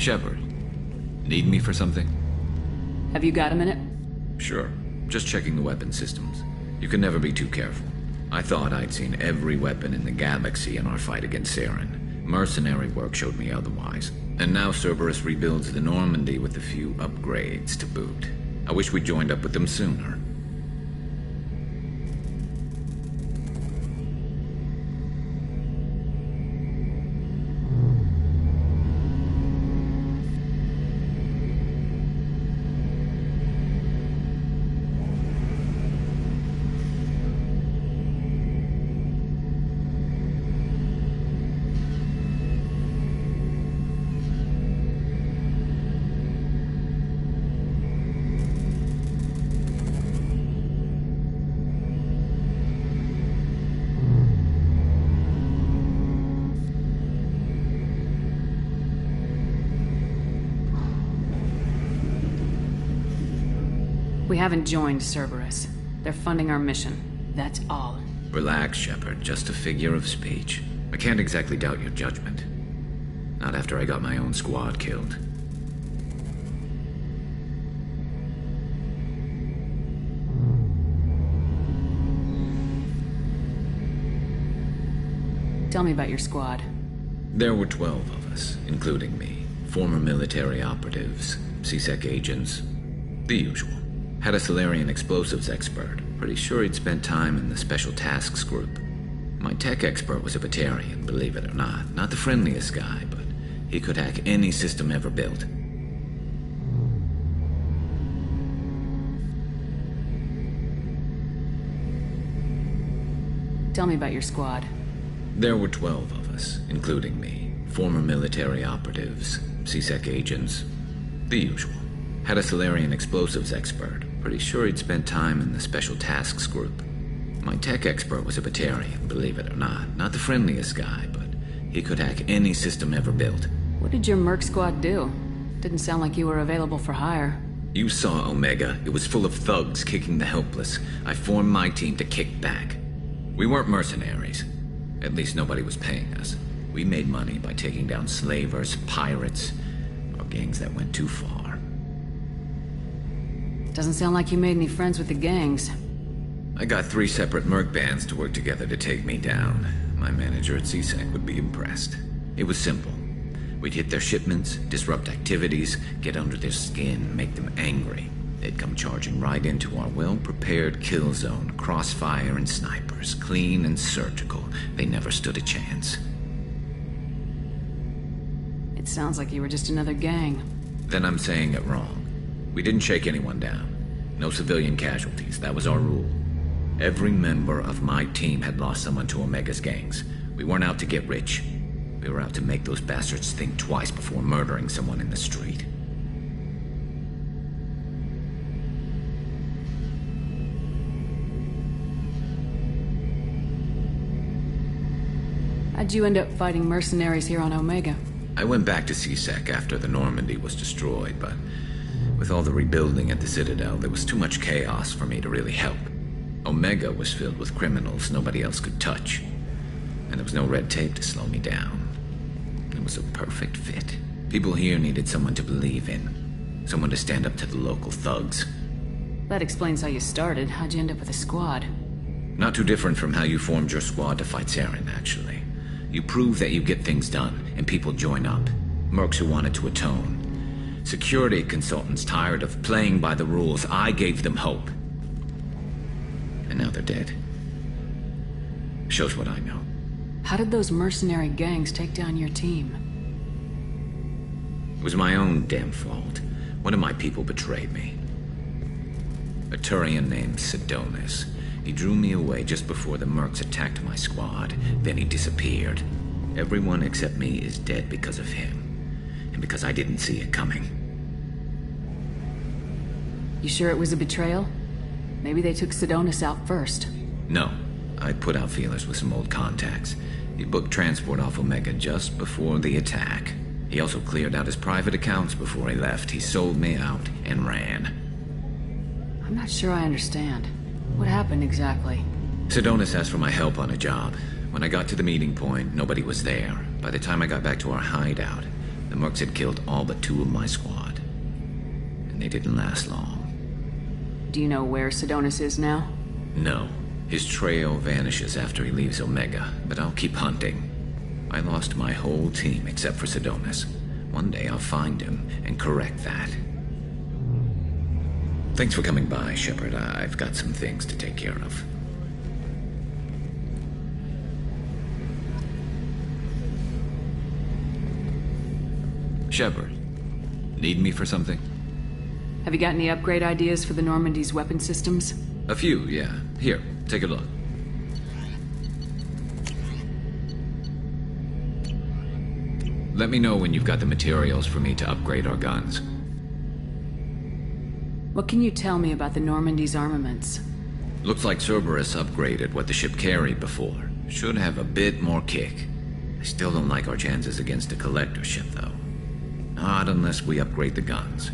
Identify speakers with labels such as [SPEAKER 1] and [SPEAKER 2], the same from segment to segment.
[SPEAKER 1] Shepard, need me for something?
[SPEAKER 2] Have you got a minute?
[SPEAKER 1] Sure. Just checking the weapon systems. You can never be too careful. I thought I'd seen every weapon in the galaxy in our fight against Saren. Mercenary work showed me otherwise. And now Cerberus rebuilds the Normandy with a few upgrades to boot. I wish we'd joined up with them sooner.
[SPEAKER 2] We haven't joined Cerberus. They're funding our mission. That's all.
[SPEAKER 1] Relax, Shepard. Just a figure of speech. I can't exactly doubt your judgment. Not after I got my own squad killed.
[SPEAKER 2] Tell me about your squad.
[SPEAKER 1] There were 12 of us, including me. Former military operatives, C-Sec agents, the usual. Had a Salarian explosives expert. Pretty sure he'd spent time in the Special Tasks Group. My tech expert was a Batarian, believe it or not. Not the friendliest guy, but he could hack any system ever built.
[SPEAKER 2] Tell me about your squad.
[SPEAKER 1] There were 12 of us, including me. Former military operatives, C-Sec agents, the usual. Had a Salarian explosives expert. Pretty sure he'd spent time in the Special Tasks Group. My tech expert was a Batarian, believe it or not. Not the friendliest guy, but he could hack any system ever built.
[SPEAKER 2] What did your merc squad do? Didn't sound like you were available for hire.
[SPEAKER 1] You saw Omega. It was full of thugs kicking the helpless. I formed my team to kick back. We weren't mercenaries. At least nobody was paying us. We made money by taking down slavers, pirates, or gangs that went too far.
[SPEAKER 2] Doesn't sound like you made any friends with the gangs.
[SPEAKER 1] I got 3 separate merc bands to work together to take me down. My manager at C-Sec would be impressed. It was simple. We'd hit their shipments, disrupt activities, get under their skin, make them angry. They'd come charging right into our well-prepared kill zone, crossfire and snipers, clean and surgical. They never stood a chance.
[SPEAKER 2] It sounds like you were just another gang.
[SPEAKER 1] Then I'm saying it wrong. We didn't shake anyone down. No civilian casualties, that was our rule. Every member of my team had lost someone to Omega's gangs. We weren't out to get rich. We were out to make those bastards think twice before murdering someone in the street.
[SPEAKER 2] How'd you end up fighting mercenaries here on Omega?
[SPEAKER 1] I went back to C-Sec after the Normandy was destroyed, but with all the rebuilding at the Citadel, there was too much chaos for me to really help. Omega was filled with criminals nobody else could touch, and there was no red tape to slow me down. It was a perfect fit. People here needed someone to believe in, someone to stand up to the local thugs.
[SPEAKER 2] That explains how you started. How'd you end up with a squad?
[SPEAKER 1] Not too different from how you formed your squad to fight Saren, actually. You prove that you get things done, and people join up. Mercs who wanted to atone. Security consultants tired of playing by the rules. I gave them hope. And now they're dead. Shows what I know.
[SPEAKER 2] How did those mercenary gangs take down your team?
[SPEAKER 1] It was my own damn fault. One of my people betrayed me. A Turian named Sidonis. He drew me away just before the mercs attacked my squad. Then he disappeared. Everyone except me is dead because of him. And because I didn't see it coming.
[SPEAKER 2] You sure it was a betrayal? Maybe they took Sidonis out first.
[SPEAKER 1] No. I put out feelers with some old contacts. He booked transport off Omega just before the attack. He also cleared out his private accounts before he left. He sold me out and ran.
[SPEAKER 2] I'm not sure I understand. What happened exactly?
[SPEAKER 1] Sidonis asked for my help on a job. When I got to the meeting point, nobody was there. By the time I got back to our hideout, The mercs had killed all but 2 of my squad. And they didn't last long.
[SPEAKER 2] Do you know where Sidonis is now?
[SPEAKER 1] No. His trail vanishes after he leaves Omega, but I'll keep hunting. I lost my whole team except for Sidonis. One day I'll find him and correct that. Thanks for coming by, Shepard. I've got some things to take care of. Shepard, need me for something?
[SPEAKER 2] Have you got any upgrade ideas for the Normandy's weapon systems?
[SPEAKER 1] A few, yeah. Here, take a look. Let me know when you've got the materials for me to upgrade our guns.
[SPEAKER 2] What can you tell me about the Normandy's armaments?
[SPEAKER 1] Looks like Cerberus upgraded what the ship carried before. Should have a bit more kick. I still don't like our chances against a collector ship, though. Not unless we upgrade the guns.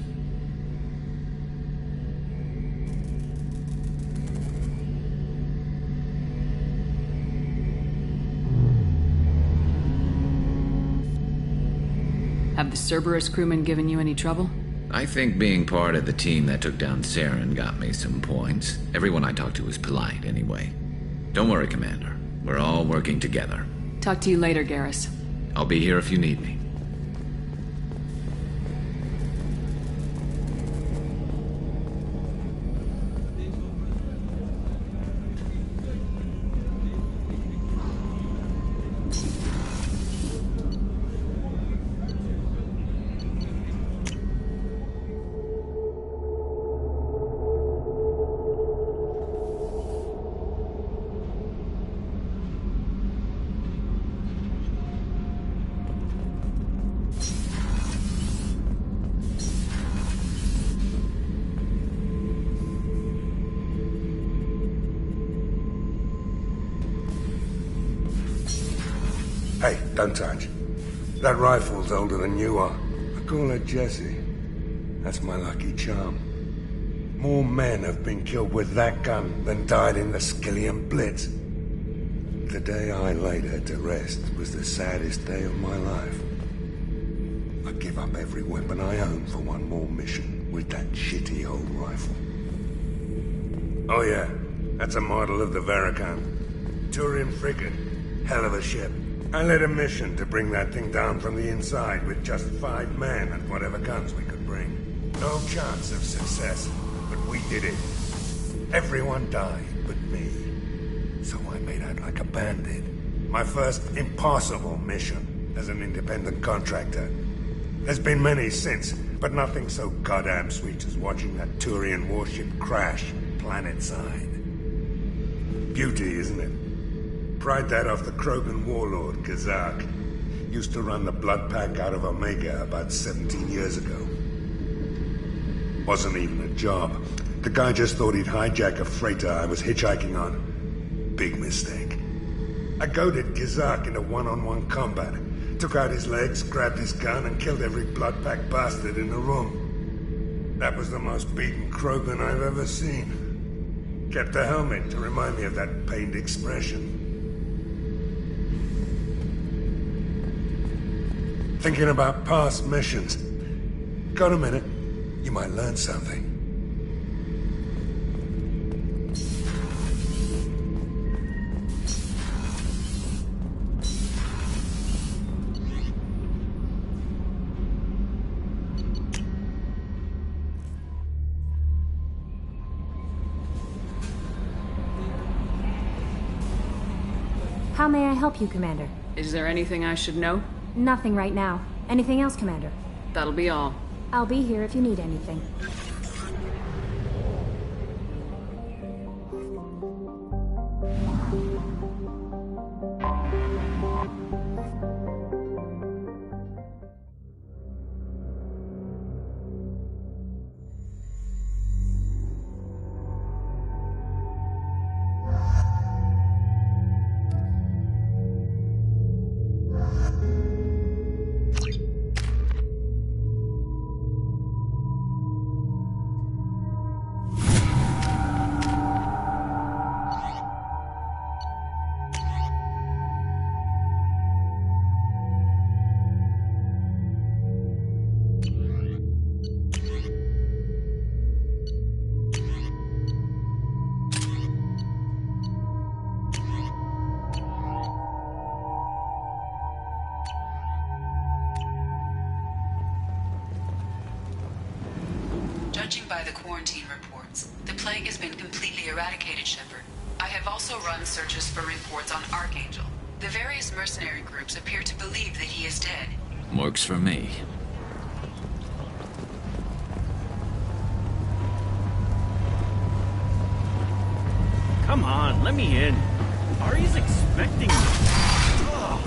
[SPEAKER 2] Have the Cerberus crewmen given you any trouble?
[SPEAKER 1] I think being part of the team that took down Saren got me some points. Everyone I talked to was polite, anyway. Don't worry, Commander. We're all working together.
[SPEAKER 2] Talk to you later, Garrus.
[SPEAKER 1] I'll be here if you need me.
[SPEAKER 3] Hey, don't touch. That rifle's older than you are. I call her Jessie. That's my lucky charm. More men have been killed with that gun than died in the Skillian Blitz. The day I laid her to rest was the saddest day of my life. I'd give up every weapon I own for one more mission with that shitty old rifle. Oh yeah, that's a model of the Verican. Turian frigate. Hell of a ship. I led a mission to bring that thing down from the inside with just 5 men and whatever guns we could bring. No chance of success, but we did it. Everyone died but me. So I made out like a bandit. My first impossible mission as an independent contractor. There's been many since, but nothing so goddamn sweet as watching that Turian warship crash planet-side. Beauty, isn't it? Pried that off the Krogan warlord, Kazak. Used to run the Blood Pack out of Omega about 17 years ago. Wasn't even a job. The guy just thought he'd hijack a freighter I was hitchhiking on. Big mistake. I goaded Kazak into one-on-one combat. Took out his legs, grabbed his gun, and killed every Blood Pack bastard in the room. That was the most beaten Krogan I've ever seen. Kept a helmet to remind me of that pained expression. Thinking about past missions. Got a minute? You might learn something.
[SPEAKER 4] How may I help you, Commander?
[SPEAKER 2] Is there anything I should know?
[SPEAKER 4] Nothing right now. Anything else, Commander?
[SPEAKER 2] That'll be all.
[SPEAKER 4] I'll be here if you need anything.
[SPEAKER 2] Judging by the quarantine reports, the plague has been completely eradicated, Shepard. I have also run searches for reports on Archangel. The various mercenary groups appear to believe that he is dead.
[SPEAKER 1] Works for me.
[SPEAKER 5] Come on, let me in. Ari's expecting me. Ugh.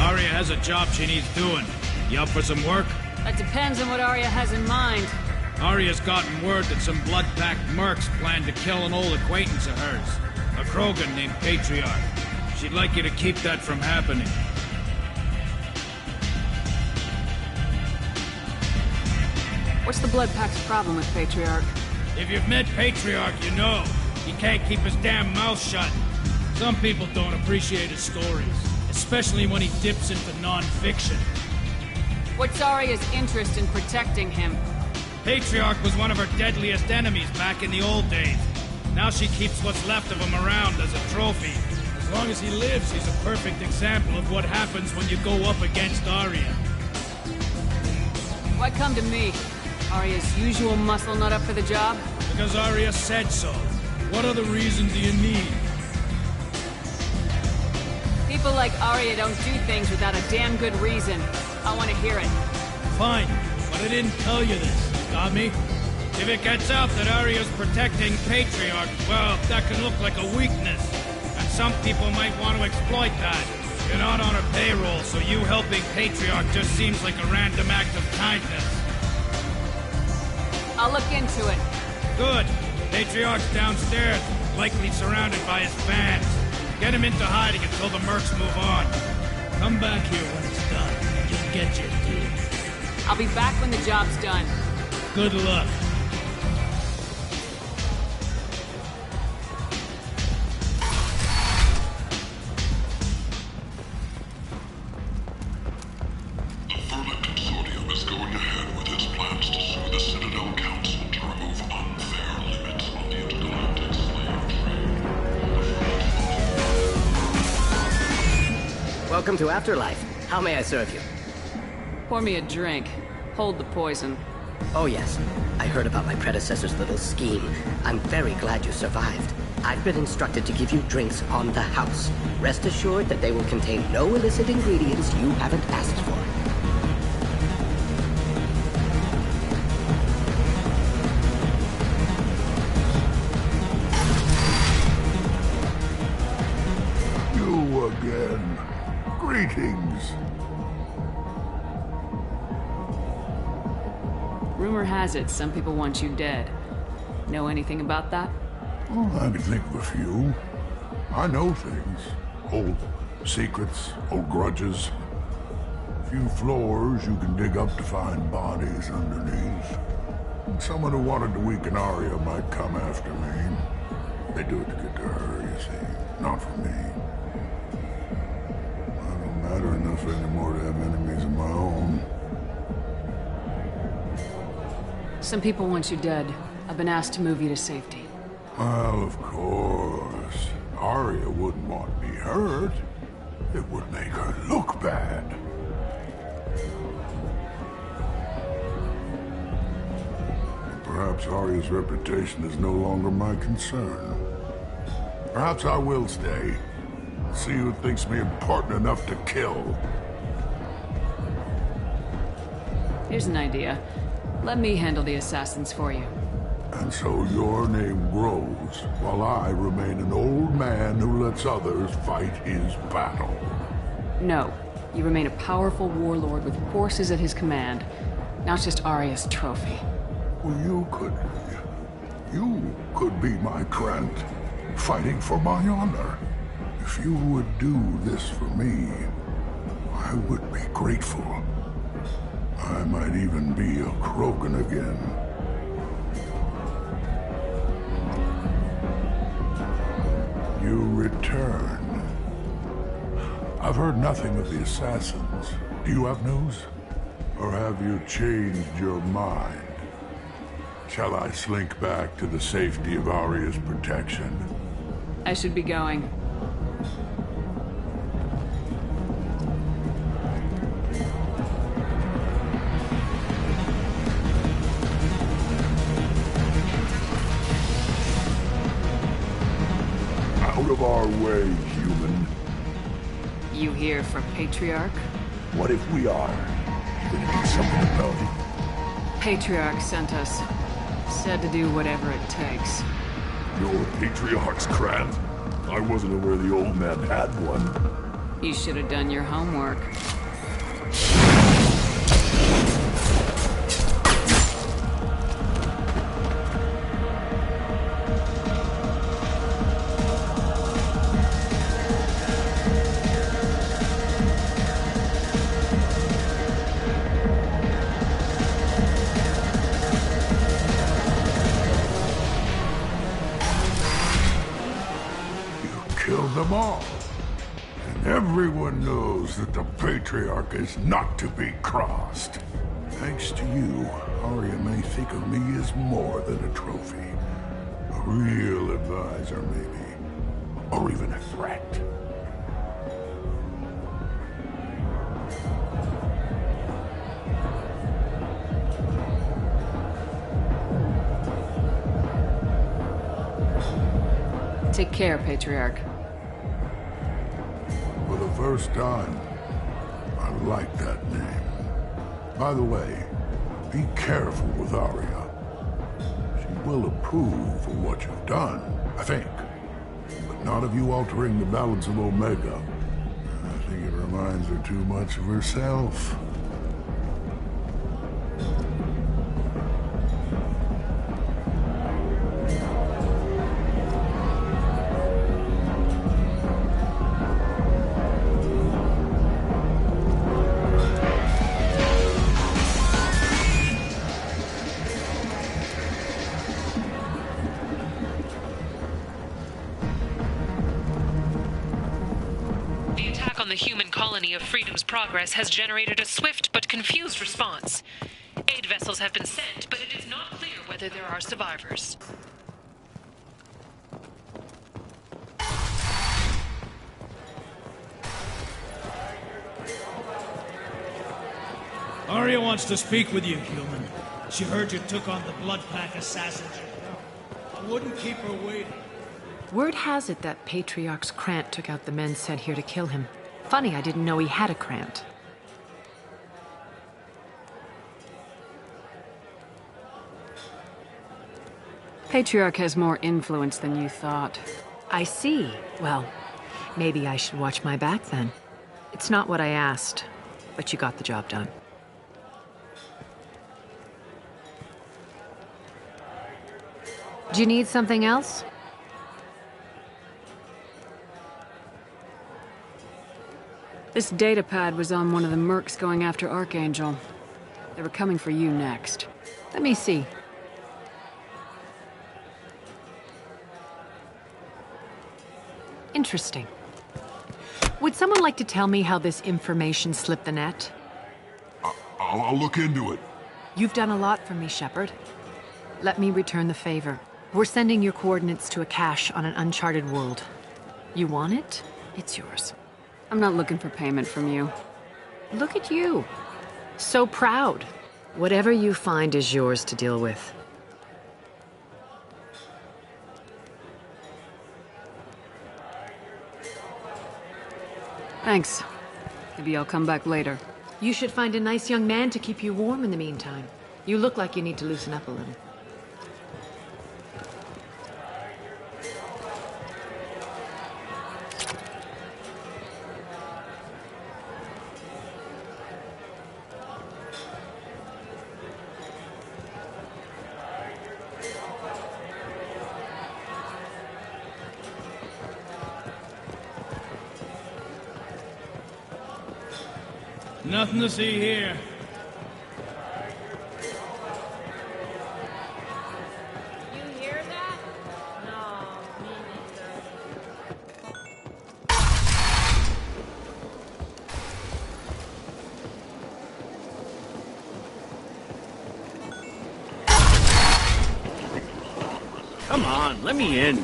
[SPEAKER 6] Aria has a job she needs doing. You up for some work?
[SPEAKER 2] That depends on what Arya has in mind.
[SPEAKER 6] Aria's gotten word that some blood-packed mercs plan to kill an old acquaintance of hers. A Krogan named Patriarch. She'd like you to keep that from happening.
[SPEAKER 2] What's the Blood Pack's problem with Patriarch?
[SPEAKER 6] If you've met Patriarch, you know. He can't keep his damn mouth shut. Some people don't appreciate his stories, especially when he dips into non-fiction.
[SPEAKER 2] What's Arya's interest in protecting him?
[SPEAKER 6] Patriarch was one of her deadliest enemies back in the old days. Now she keeps what's left of him around as a trophy. As long as he lives, he's a perfect example of what happens when you go up against Arya.
[SPEAKER 2] Why come to me? Arya's usual muscle not up for the job?
[SPEAKER 6] Because Arya said so. What other reason do you need?
[SPEAKER 2] People like Arya don't do things without a damn good reason. I want to hear it.
[SPEAKER 6] Fine, but I didn't tell you this. Got me? If it gets out that Arya's protecting Patriarch, well, that can look like a weakness. And some people might want to exploit that. You're not on her payroll, so you helping Patriarch just seems like a random act of kindness.
[SPEAKER 2] I'll look into it.
[SPEAKER 6] Good. Patriarch's downstairs, likely surrounded by his fans. Get him into hiding until the mercs move on. Come back here when it's done. You'll get your due.
[SPEAKER 2] I'll be back when the job's done.
[SPEAKER 6] Good luck.
[SPEAKER 7] The Vermin Consortium is going ahead with its plans to sue the Citadel Council to remove unfair limits on the intergalactic slave trade.
[SPEAKER 8] Welcome to Afterlife. How may I serve you?
[SPEAKER 2] Pour me a drink. Hold the poison.
[SPEAKER 8] Oh yes, I heard about my predecessor's little scheme. I'm very glad you survived. I've been instructed to give you drinks on the house. Rest assured that they will contain no illicit ingredients you haven't asked for.
[SPEAKER 3] You again. Greetings.
[SPEAKER 2] Rumor has it some people want you dead. Know anything about that?
[SPEAKER 3] Oh, I can think of a few. I know things. Old secrets, old grudges. A few floors you can dig up to find bodies underneath. And someone who wanted to weaken Arya might come after me. They do it to get to her, you see. Not for me. I don't matter enough anymore to have enemies of my own.
[SPEAKER 2] Some people want you dead. I've been asked to move you to safety.
[SPEAKER 3] Well, of course. Arya wouldn't want me hurt. It would make her look bad. Perhaps Arya's reputation is no longer my concern. Perhaps I will stay. See who thinks me important enough to kill.
[SPEAKER 2] Here's an idea. Let me handle the assassins for you.
[SPEAKER 3] And so your name grows, while I remain an old man who lets others fight his battle.
[SPEAKER 2] No. You remain a powerful warlord with forces at his command. Not just Arya's trophy.
[SPEAKER 3] Well, you could be my Trent, fighting for my honor. If you would do this for me, I would be grateful. I might even be a Krogan again. You return. I've heard nothing of the assassins. Do you have news?
[SPEAKER 7] Or have you changed your mind? Shall I slink back to the safety of Aria's protection?
[SPEAKER 2] I should be going.
[SPEAKER 7] Out of our way, human.
[SPEAKER 2] You here for Patriarch?
[SPEAKER 7] What if we are? You gonna do something about it?
[SPEAKER 2] Patriarch sent us. Said to do whatever it takes.
[SPEAKER 7] Your Patriarch's Krant? I wasn't aware the old man had one.
[SPEAKER 2] You should have done your homework.
[SPEAKER 7] Killed them all. And everyone knows that the Patriarch is not to be crossed. Thanks to you, Aria may think of me as more than a trophy. A real advisor, maybe. Or even a threat.
[SPEAKER 2] Take care, Patriarch.
[SPEAKER 7] For the first time, I like that name. By the way, be careful with Aria. She will approve of what you've done, I think. But not of you altering the balance of Omega. I think it reminds her too much of herself.
[SPEAKER 9] The human colony of Freedom's Progress has generated a swift but confused response. Aid vessels have been sent, but it is not clear whether there are survivors.
[SPEAKER 6] Aria wants to speak with you, human. She heard you took on the Blood Pack assassins. I wouldn't keep her waiting.
[SPEAKER 10] Word has it that Patriarch's Krant took out the men sent here to kill him. Funny, I didn't know he had a Krant.
[SPEAKER 2] Patriarch has more influence than you thought.
[SPEAKER 10] I see. Well, maybe I should watch my back then. It's not what I asked, but you got the job done. Do you need something else?
[SPEAKER 2] This datapad was on one of the mercs going after Archangel. They were coming for you next. Let me see.
[SPEAKER 10] Interesting. Would someone like to tell me how this information slipped the net?
[SPEAKER 7] I'll look into it.
[SPEAKER 10] You've done a lot for me, Shepard. Let me return the favor. We're sending your coordinates to a cache on an uncharted world. You want it? It's yours.
[SPEAKER 2] I'm not looking for payment from you.
[SPEAKER 10] Look at you. So proud. Whatever you find is yours to deal with.
[SPEAKER 2] Thanks. Maybe I'll come back later.
[SPEAKER 10] You should find a nice young man to keep you warm in the meantime. You look like you need to loosen up a little.
[SPEAKER 6] Nothing to see here.
[SPEAKER 4] You hear that? No, me neither.
[SPEAKER 5] Come on, let me in.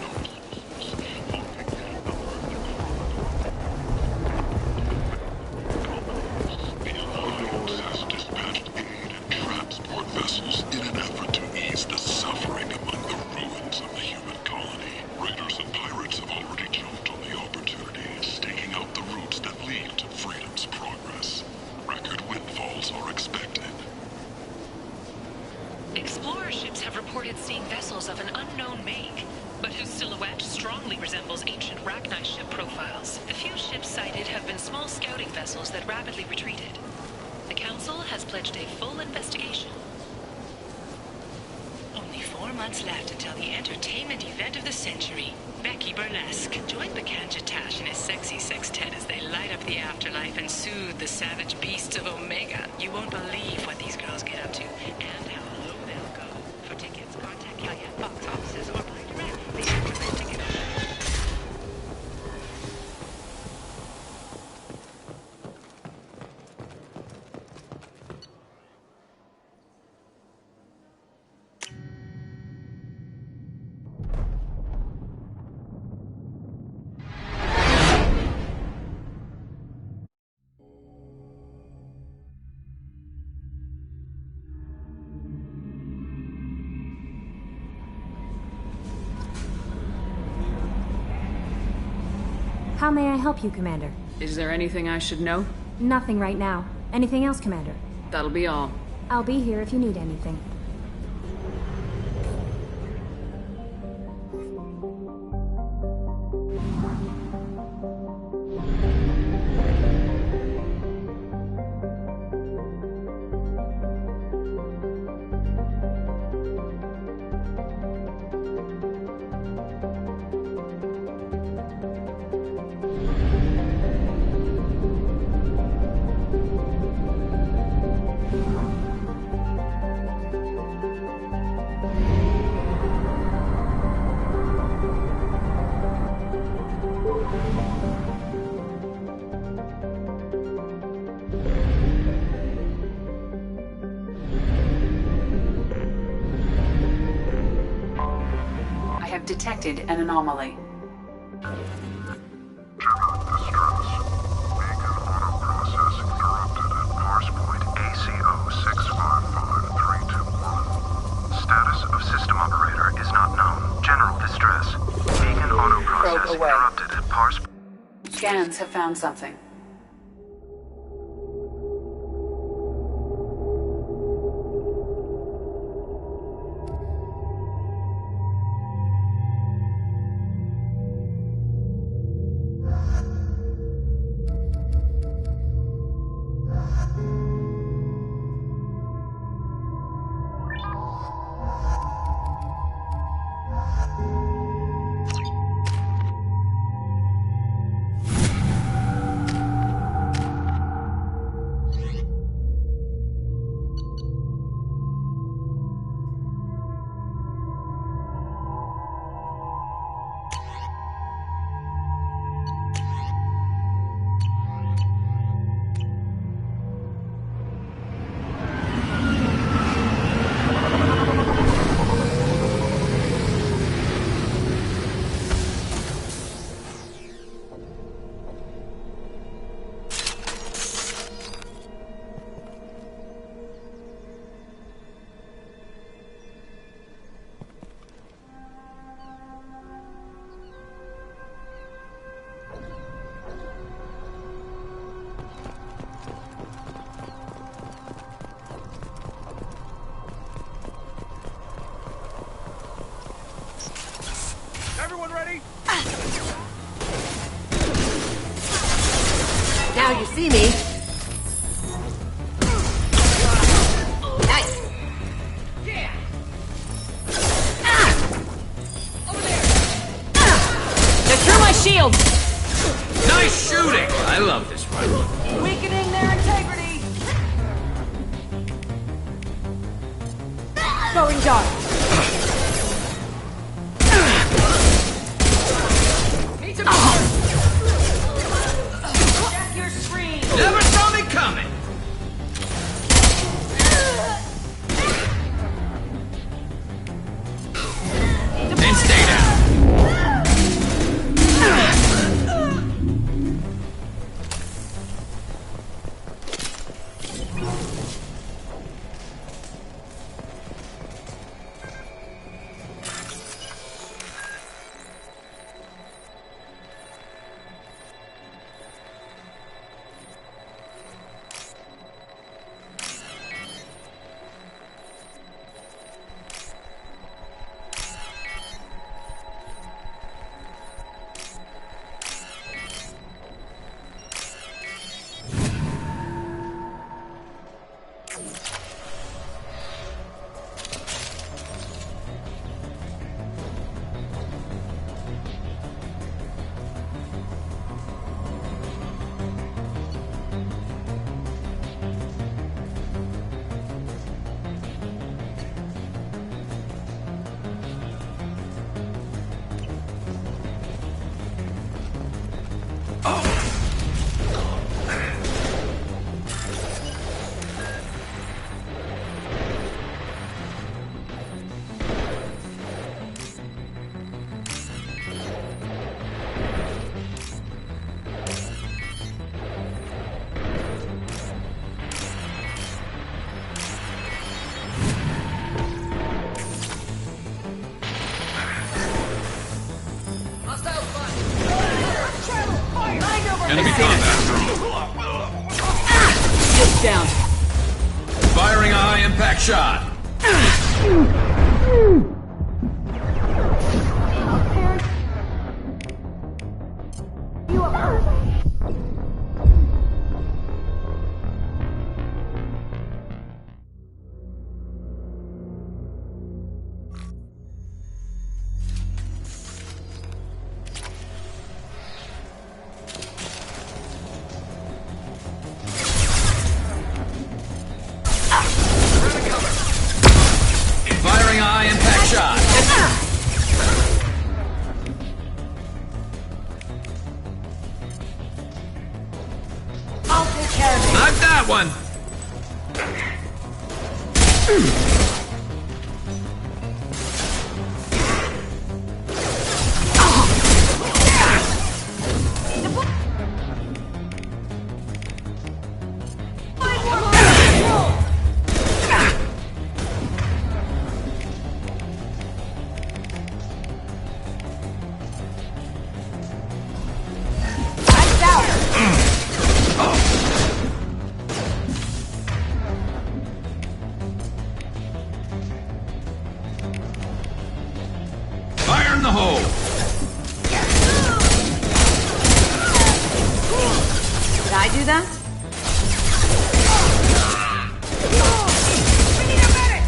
[SPEAKER 9] Explorer ships have reported seeing vessels of an unknown make, but whose silhouette strongly resembles ancient Rachni ship profiles. The few ships sighted have been small scouting vessels that rapidly retreated. The Council has pledged a full investigation.
[SPEAKER 11] Only 4 months left until the entertainment event of the century. Becky Burlesque. Join Bacanja Tash and his sexy sextet as they light up the afterlife and soothe the savage beasts of Omega. You won't believe what these girls get up to and how low they'll go. For tickets, contact Calumet box offices or buy direct. The Afterlife ticket.
[SPEAKER 12] How may I help you, Commander?
[SPEAKER 13] Is there anything I should know?
[SPEAKER 12] Nothing right now. Anything else, Commander?
[SPEAKER 13] That'll be all.
[SPEAKER 12] I'll be here if you need anything.
[SPEAKER 2] Detected an anomaly.
[SPEAKER 14] Status of system operator is not known. General distress. Beacon auto process interrupted at Pars.
[SPEAKER 2] Scans have found something.
[SPEAKER 6] Everyone ready?
[SPEAKER 15] Now you see me. Nice.
[SPEAKER 6] Yeah.
[SPEAKER 15] Over there. Secure my shield.
[SPEAKER 1] Nice shooting! I love this rifle.
[SPEAKER 15] Weakening their integrity. Going dark. Check your screen.
[SPEAKER 1] Never saw me coming! Enemy combat drone.
[SPEAKER 13] It's down.
[SPEAKER 1] Firing a high-impact shot. Firing a high-impact shot.
[SPEAKER 15] I'll take care of it.
[SPEAKER 1] Knock that one. Fire in the hole.
[SPEAKER 15] Did I do that? We need a medic!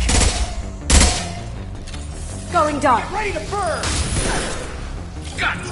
[SPEAKER 15] Going dark. Ready to burn!
[SPEAKER 1] Got it.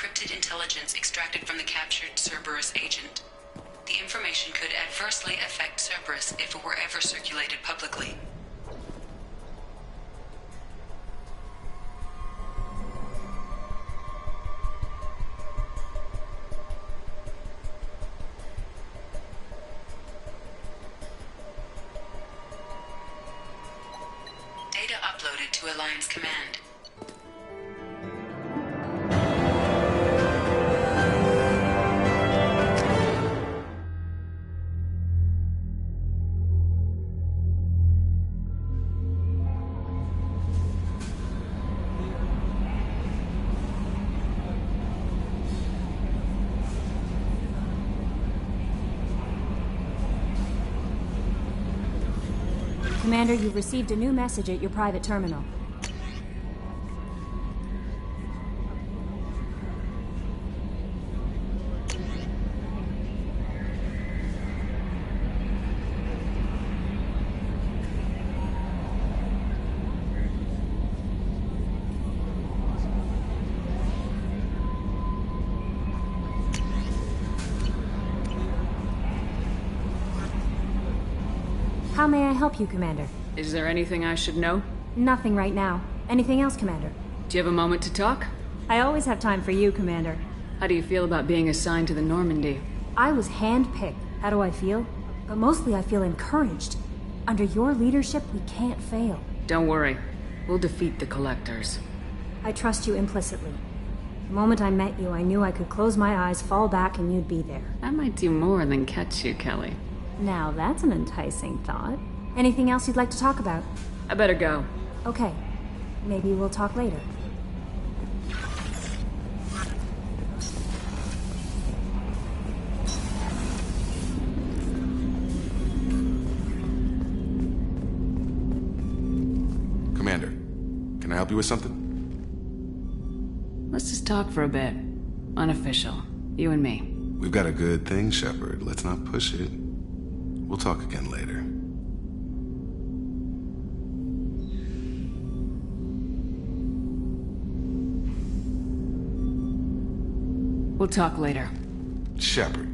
[SPEAKER 2] encrypted intelligence extracted from the captured Cerberus agent. The information could adversely affect Cerberus if it were ever circulated publicly. Data uploaded to Alliance Command.
[SPEAKER 12] Commander, you've received a new message at your private terminal. How may I help you, Commander?
[SPEAKER 13] Is there anything I should know?
[SPEAKER 12] Nothing right now. Anything else, Commander?
[SPEAKER 13] Do you have a moment to talk?
[SPEAKER 12] I always have time for you, Commander.
[SPEAKER 13] How do you feel about being assigned to the Normandy?
[SPEAKER 12] I was handpicked. How do I feel? But mostly I feel encouraged. Under your leadership, we can't fail.
[SPEAKER 13] Don't worry. We'll defeat the Collectors.
[SPEAKER 12] I trust you implicitly. The moment I met you, I knew I could close my eyes, fall back, and you'd be there.
[SPEAKER 13] I might do more than catch you, Kelly.
[SPEAKER 12] Now that's an enticing thought. Anything else you'd like to talk about?
[SPEAKER 13] I better go.
[SPEAKER 12] Okay, maybe we'll talk later.
[SPEAKER 16] Commander, can I help you with something?
[SPEAKER 13] Let's just talk for a bit. Unofficial. You and me.
[SPEAKER 16] We've got a good thing, Shepard. Let's not push it. We'll talk again later.
[SPEAKER 13] We'll talk later.
[SPEAKER 16] Shepard.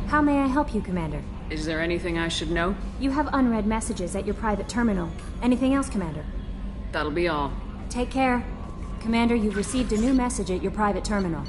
[SPEAKER 12] How may I help you, Commander?
[SPEAKER 13] Is there anything I should know?
[SPEAKER 12] You have unread messages at your private terminal. Anything else, Commander?
[SPEAKER 13] That'll be all.
[SPEAKER 12] Take care. Commander, you've received a new message at your private terminal.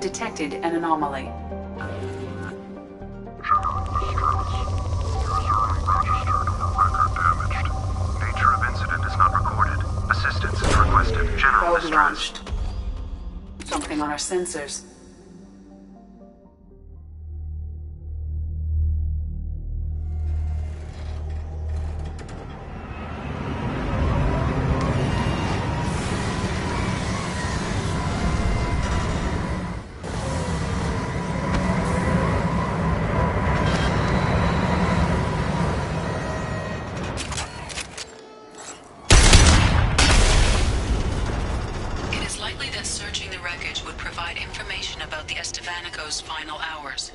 [SPEAKER 2] Detected an anomaly.
[SPEAKER 14] Nature of incident is not recorded. Assistance is requested. General
[SPEAKER 2] Probe
[SPEAKER 14] distress.
[SPEAKER 2] launched. Something on our sensors. Final hours.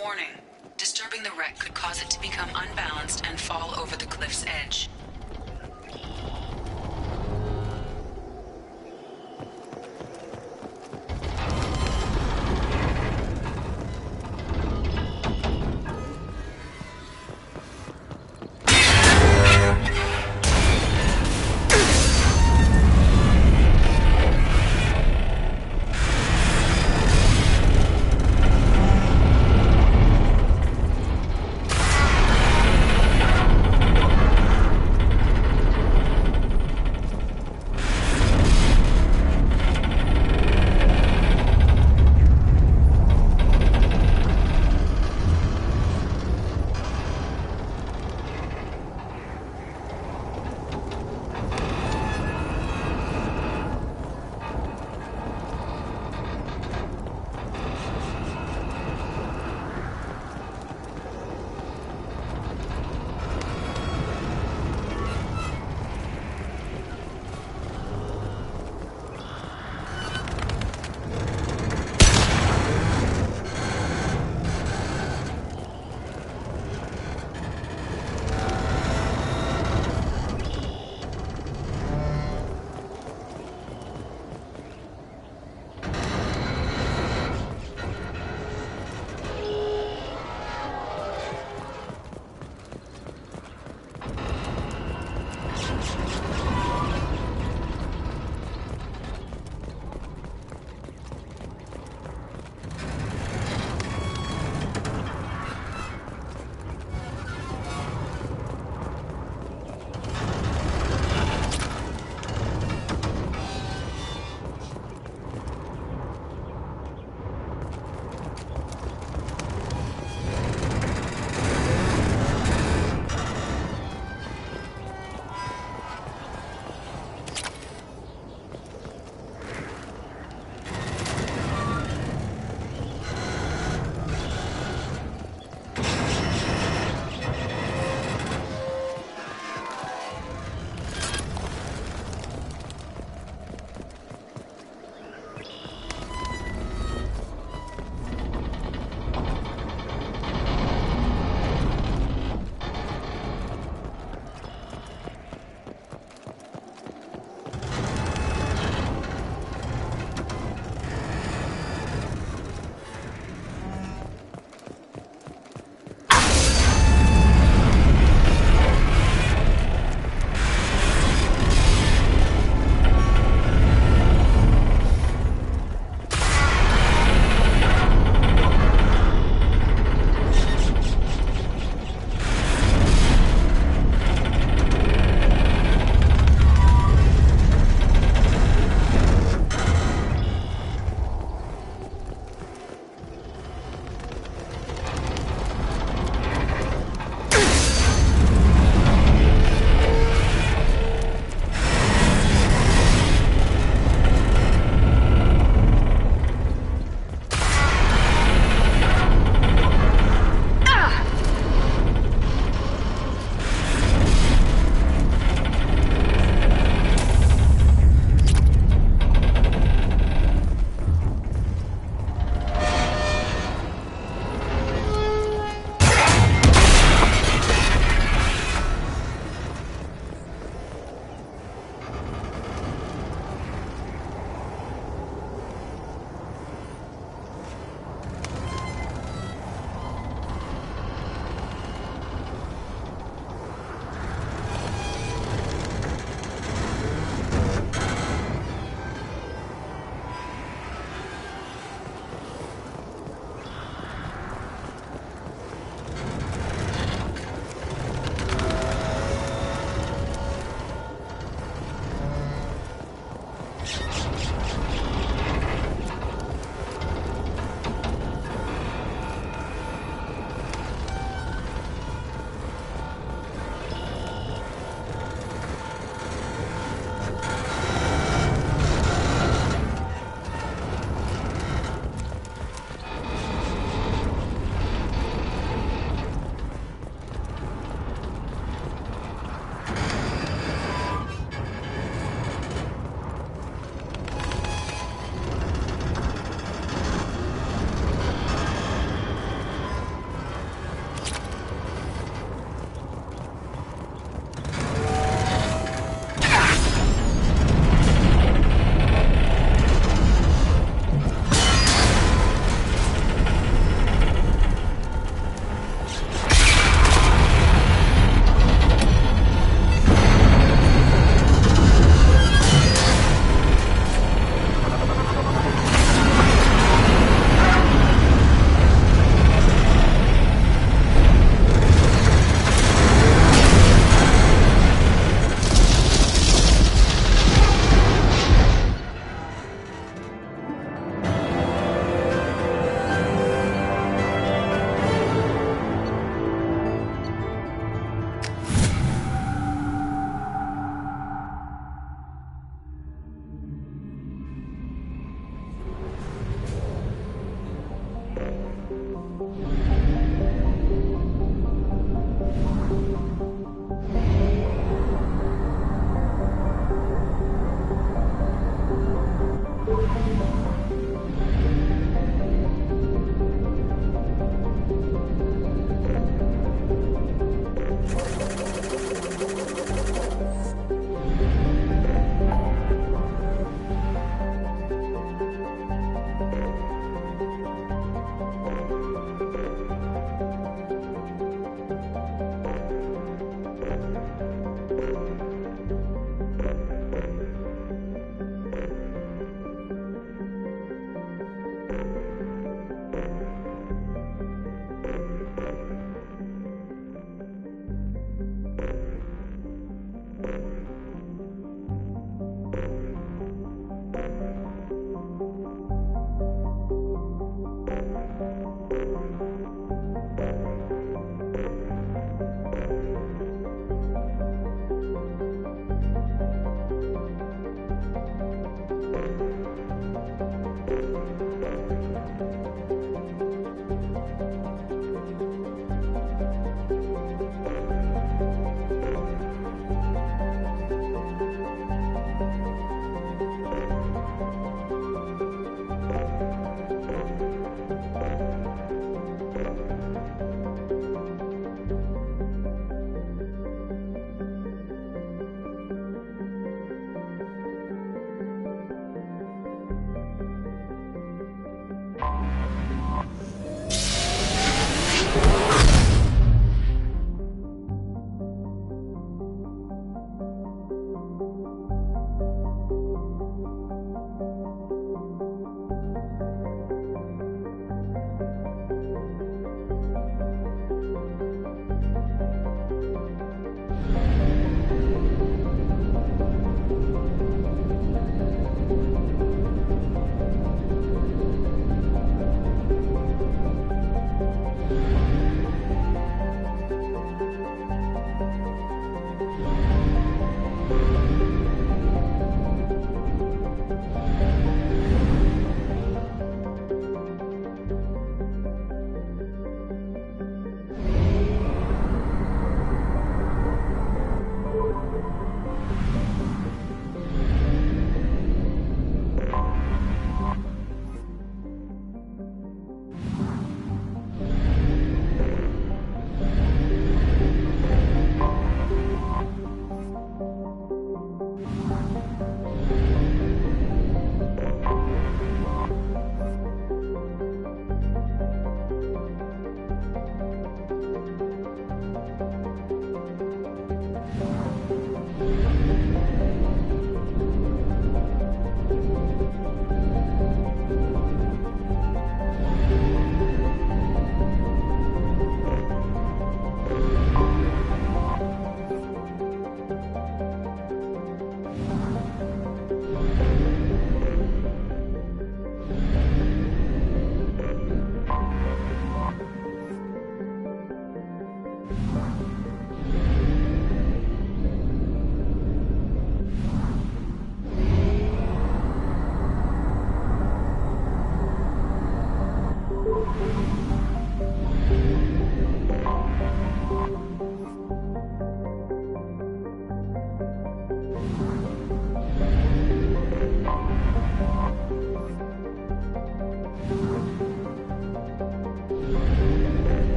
[SPEAKER 2] Warning. Disturbing the wreck could cause it to become unbalanced and fall over the cliff's edge.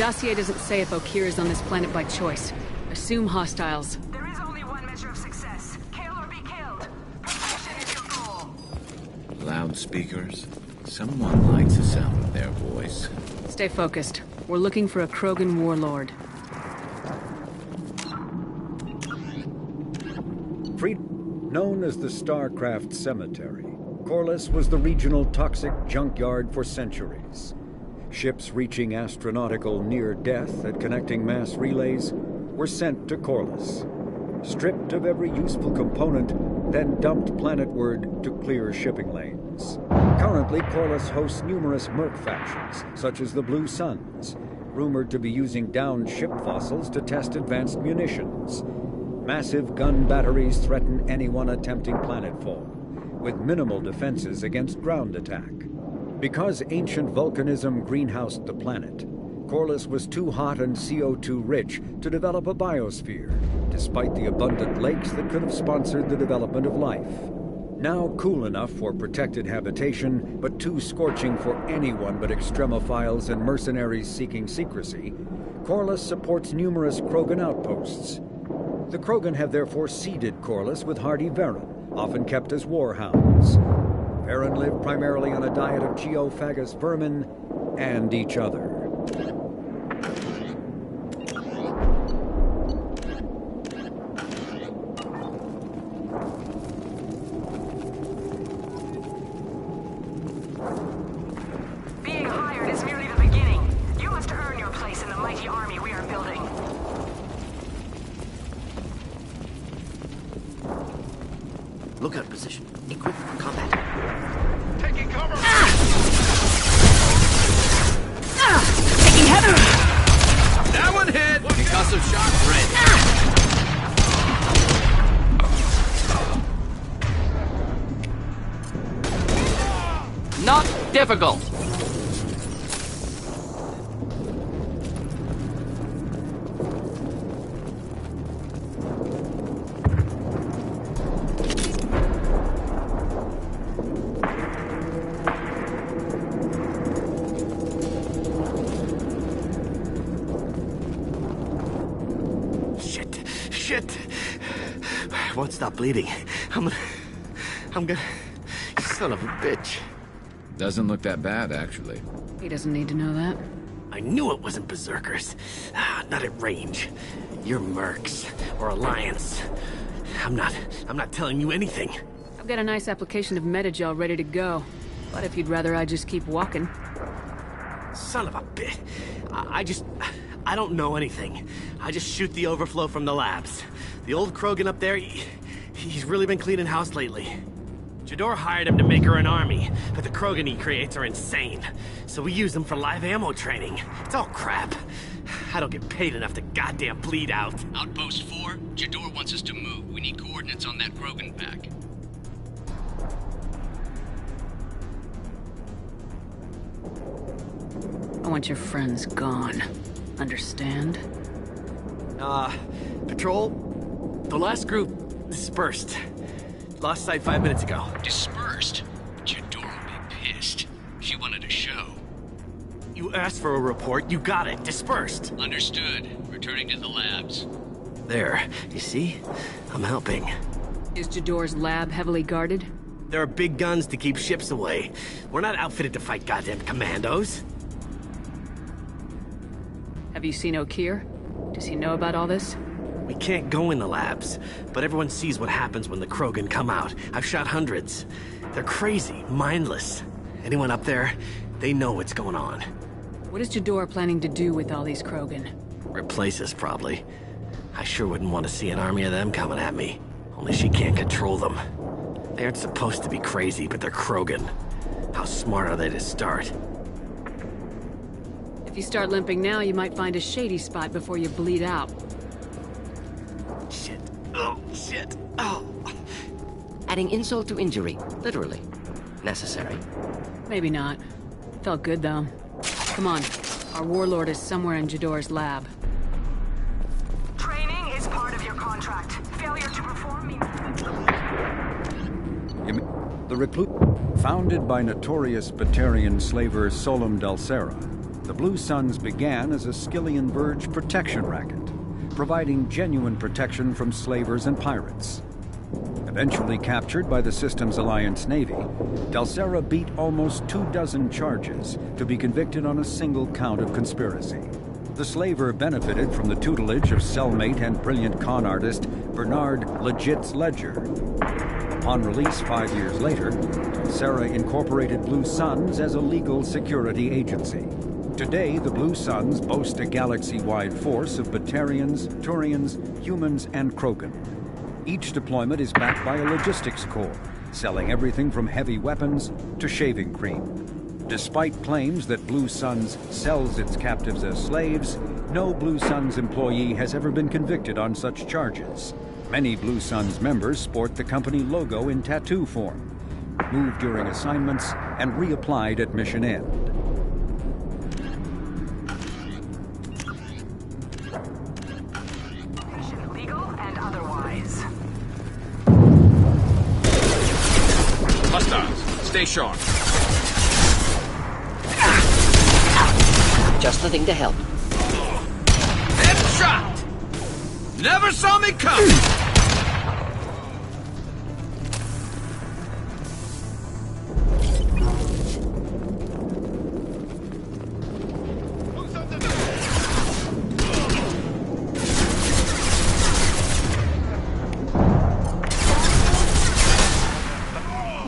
[SPEAKER 13] dossier doesn't say if Okeer is on this planet by choice. Assume hostiles.
[SPEAKER 11] There is only one measure of success. Kill or be killed. Perfection is your goal.
[SPEAKER 1] Loudspeakers? Someone likes the sound of their voice.
[SPEAKER 13] Stay focused. We're looking for a Krogan warlord.
[SPEAKER 17] Known as the Starcraft Cemetery, Corliss was the regional toxic junkyard for centuries. Ships reaching astronautical near-death at connecting mass relays were sent to Corliss, stripped of every useful component, then dumped planetward to clear shipping lanes. Currently, Corliss hosts numerous merc factions, such as the Blue Suns, rumored to be using downed ship fossils to test advanced munitions. Massive gun batteries threaten anyone attempting planetfall, with minimal defenses against ground attack. Because ancient volcanism greenhoused the planet, Corliss was too hot and CO2 rich to develop a biosphere, despite the abundant lakes that could have sponsored the development of life. Now cool enough for protected habitation, but too scorching for anyone but extremophiles and mercenaries seeking secrecy, Corliss supports numerous Krogan outposts. The Krogan have therefore seeded Corliss with hardy Varen, often kept as warhounds. Varen live primarily on a diet of geophagous vermin and each other.
[SPEAKER 11] Being hired is merely the beginning. You must earn your place in the mighty army we are building.
[SPEAKER 8] Lookout position. Equipped for combat.
[SPEAKER 14] Taking cover!
[SPEAKER 8] Taking header!
[SPEAKER 1] That one hit! Concussive shock threat.
[SPEAKER 8] Not difficult.
[SPEAKER 18] Shit! I won't stop bleeding. I'm gonna... Son of a bitch.
[SPEAKER 1] Doesn't look that bad, actually.
[SPEAKER 13] He doesn't need to know that.
[SPEAKER 18] I knew it wasn't Berserkers. Not at range. You're mercs. Or Alliance. I'm not telling you anything.
[SPEAKER 13] I've got a nice application of Metagel ready to go. But if you'd rather I just keep walking.
[SPEAKER 18] Son of a bitch. I don't know anything. I just shoot the overflow from the labs. The old Krogan up there, he's really been cleaning house lately. Jador hired him to make her an army, but the Krogan he creates are insane. So we use them for live ammo training. It's all crap. I don't get paid enough to goddamn bleed out.
[SPEAKER 19] Outpost 4, Jador wants us to move. We need coordinates on that Krogan pack.
[SPEAKER 13] I want your friends gone. Understand?
[SPEAKER 18] Patrol? The last group dispersed. Lost sight 5 minutes ago.
[SPEAKER 19] Dispersed? Jador will be pissed. She wanted a show.
[SPEAKER 18] You asked for a report, you got it. Dispersed.
[SPEAKER 19] Understood. Returning to the labs.
[SPEAKER 18] There. You see? I'm helping.
[SPEAKER 13] Is Jador's lab heavily guarded?
[SPEAKER 18] There are big guns to keep ships away. We're not outfitted to fight goddamn commandos.
[SPEAKER 13] Have you seen Okeer? Does he know about all this?
[SPEAKER 18] We can't go in the labs, but everyone sees what happens when the Krogan come out. I've shot hundreds. They're crazy, mindless. Anyone up there, they know what's going on.
[SPEAKER 13] What is Jador planning to do with all these Krogan?
[SPEAKER 18] Replace us, probably. I sure wouldn't want to see an army of them coming at me. Only she can't control them. They aren't supposed to be crazy, but they're Krogan. How smart are they to start?
[SPEAKER 13] If you start limping now, you might find a shady spot before you bleed out.
[SPEAKER 18] Shit. Oh, shit. Oh.
[SPEAKER 8] Adding insult to injury, literally. Necessary.
[SPEAKER 13] Maybe not. Felt good, though. Come on. Our warlord is somewhere in Jador's lab.
[SPEAKER 11] Training is part of your contract. Failure to perform means...
[SPEAKER 17] The Recluse, founded by notorious Batarian slaver Solum Dalsera, The Blue Suns began as a Skillian Verge protection racket, providing genuine protection from slavers and pirates. Eventually captured by the Systems Alliance Navy, Delsera beat almost 24 charges to be convicted on a single count of conspiracy. The slaver benefited from the tutelage of cellmate and brilliant con artist Bernard Legitz Ledger. Upon release 5 years later, Delsera incorporated Blue Suns as a legal security agency. Today, the Blue Suns boast a galaxy-wide force of Batarians, Turians, humans, and Krogan. Each deployment is backed by a logistics corps, selling everything from heavy weapons to shaving cream. Despite claims that Blue Suns sells its captives as slaves, no Blue Suns employee has ever been convicted on such charges. Many Blue Suns members sport the company logo in tattoo form, moved during assignments, and reapplied at mission end.
[SPEAKER 11] Legal and otherwise.
[SPEAKER 20] Hostiles, stay sharp.
[SPEAKER 8] Just the thing to help.
[SPEAKER 20] Headshot! Never saw me come!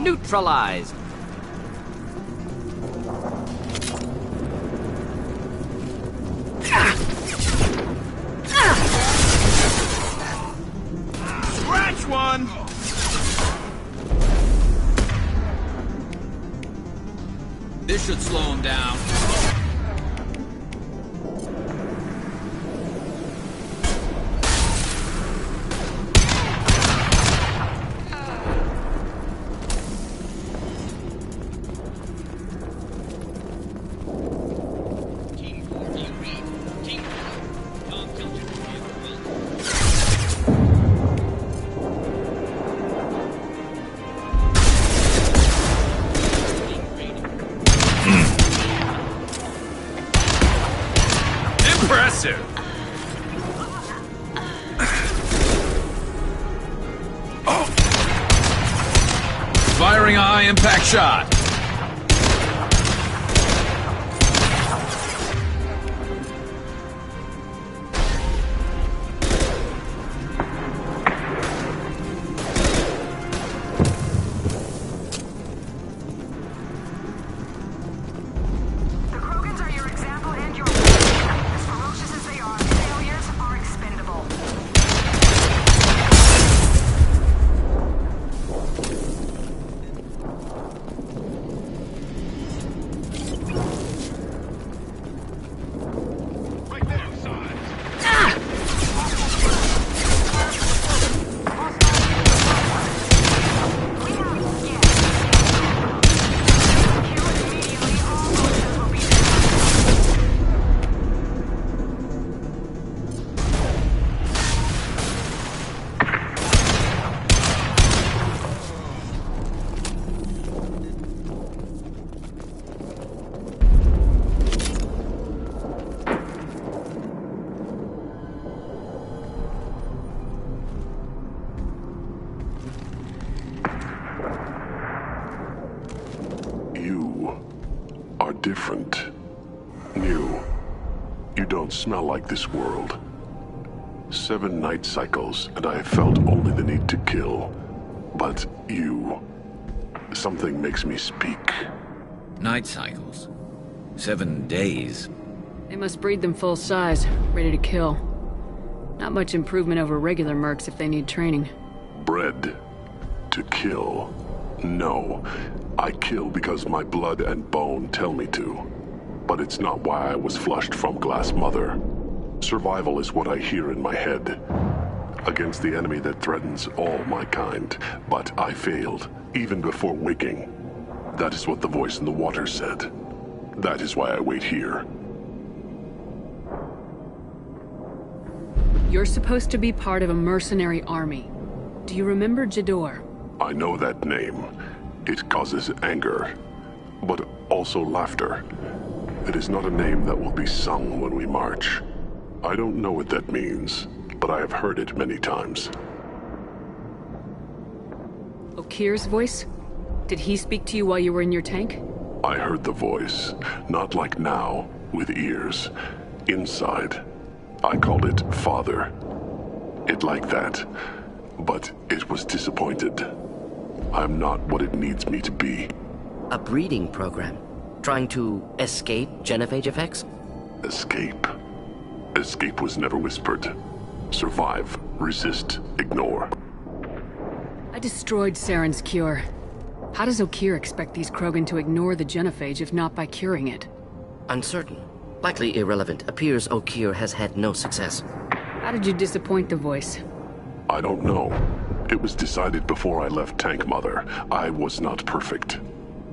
[SPEAKER 21] Neutralized.
[SPEAKER 20] Scratch one! This should slow him down. Impressive! Firing a high-impact shot.
[SPEAKER 11] The Krogans are your example and your as ferocious as they are, failures are expendable.
[SPEAKER 7] You are different. New. You don't smell like this world. 7 night cycles, and I have felt only the need to kill. But you... something makes me speak.
[SPEAKER 1] Night cycles. 7 days.
[SPEAKER 13] They must breed them full size, ready to kill. Not much improvement over regular mercs if they need training.
[SPEAKER 7] Bred to kill. No. I kill because my blood and bone tell me to. But it's not why I was flushed from Glass Mother. Survival is what I hear in my head. Against the enemy that threatens all my kind. But I failed, even before waking. That is what the voice in the water said. That is why I wait here.
[SPEAKER 13] You're supposed to be part of a mercenary army. Do you remember Jador?
[SPEAKER 7] I know that name. It causes anger, but also laughter. It is not a name that will be sung when we march. I don't know what that means, but I have heard it many times.
[SPEAKER 13] Okir's voice? Did he speak to you while you were in your tank?
[SPEAKER 7] I heard the voice, not like now, with ears. Inside. I called it Father. It like that, but it was disappointed. I'm not what it needs me to be.
[SPEAKER 8] A breeding program? Trying to escape genophage effects?
[SPEAKER 7] Escape. Escape was never whispered. Survive, resist, ignore.
[SPEAKER 13] I destroyed Saren's cure. How does Okir expect these Krogan to ignore the genophage if not by curing it?
[SPEAKER 8] Uncertain. Likely irrelevant. Appears Okir has had no success.
[SPEAKER 13] How did you disappoint the voice?
[SPEAKER 7] I don't know. It was decided before I left Tank Mother. I was not perfect.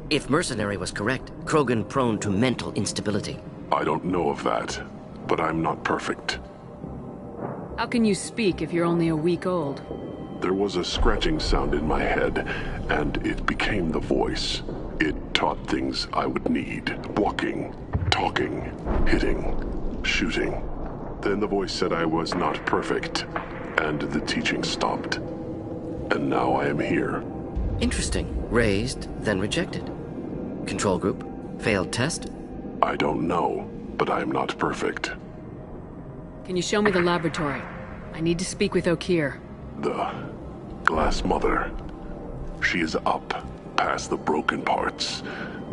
[SPEAKER 8] If Mercenary was correct, Krogan prone to mental instability.
[SPEAKER 7] I don't know of that, but I'm not perfect.
[SPEAKER 13] How can you speak if you're only a week old?
[SPEAKER 7] There was a scratching sound in my head, and it became the voice. It taught things I would need. Walking, talking, hitting, shooting. Then the voice said I was not perfect, and the teaching stopped. And now I am here.
[SPEAKER 8] Interesting. Raised, then rejected. Control group? Failed test?
[SPEAKER 7] I don't know, but I am not perfect.
[SPEAKER 13] Can you show me the laboratory? I need to speak with Okir.
[SPEAKER 7] The Glass Mother. She is up, past the broken parts,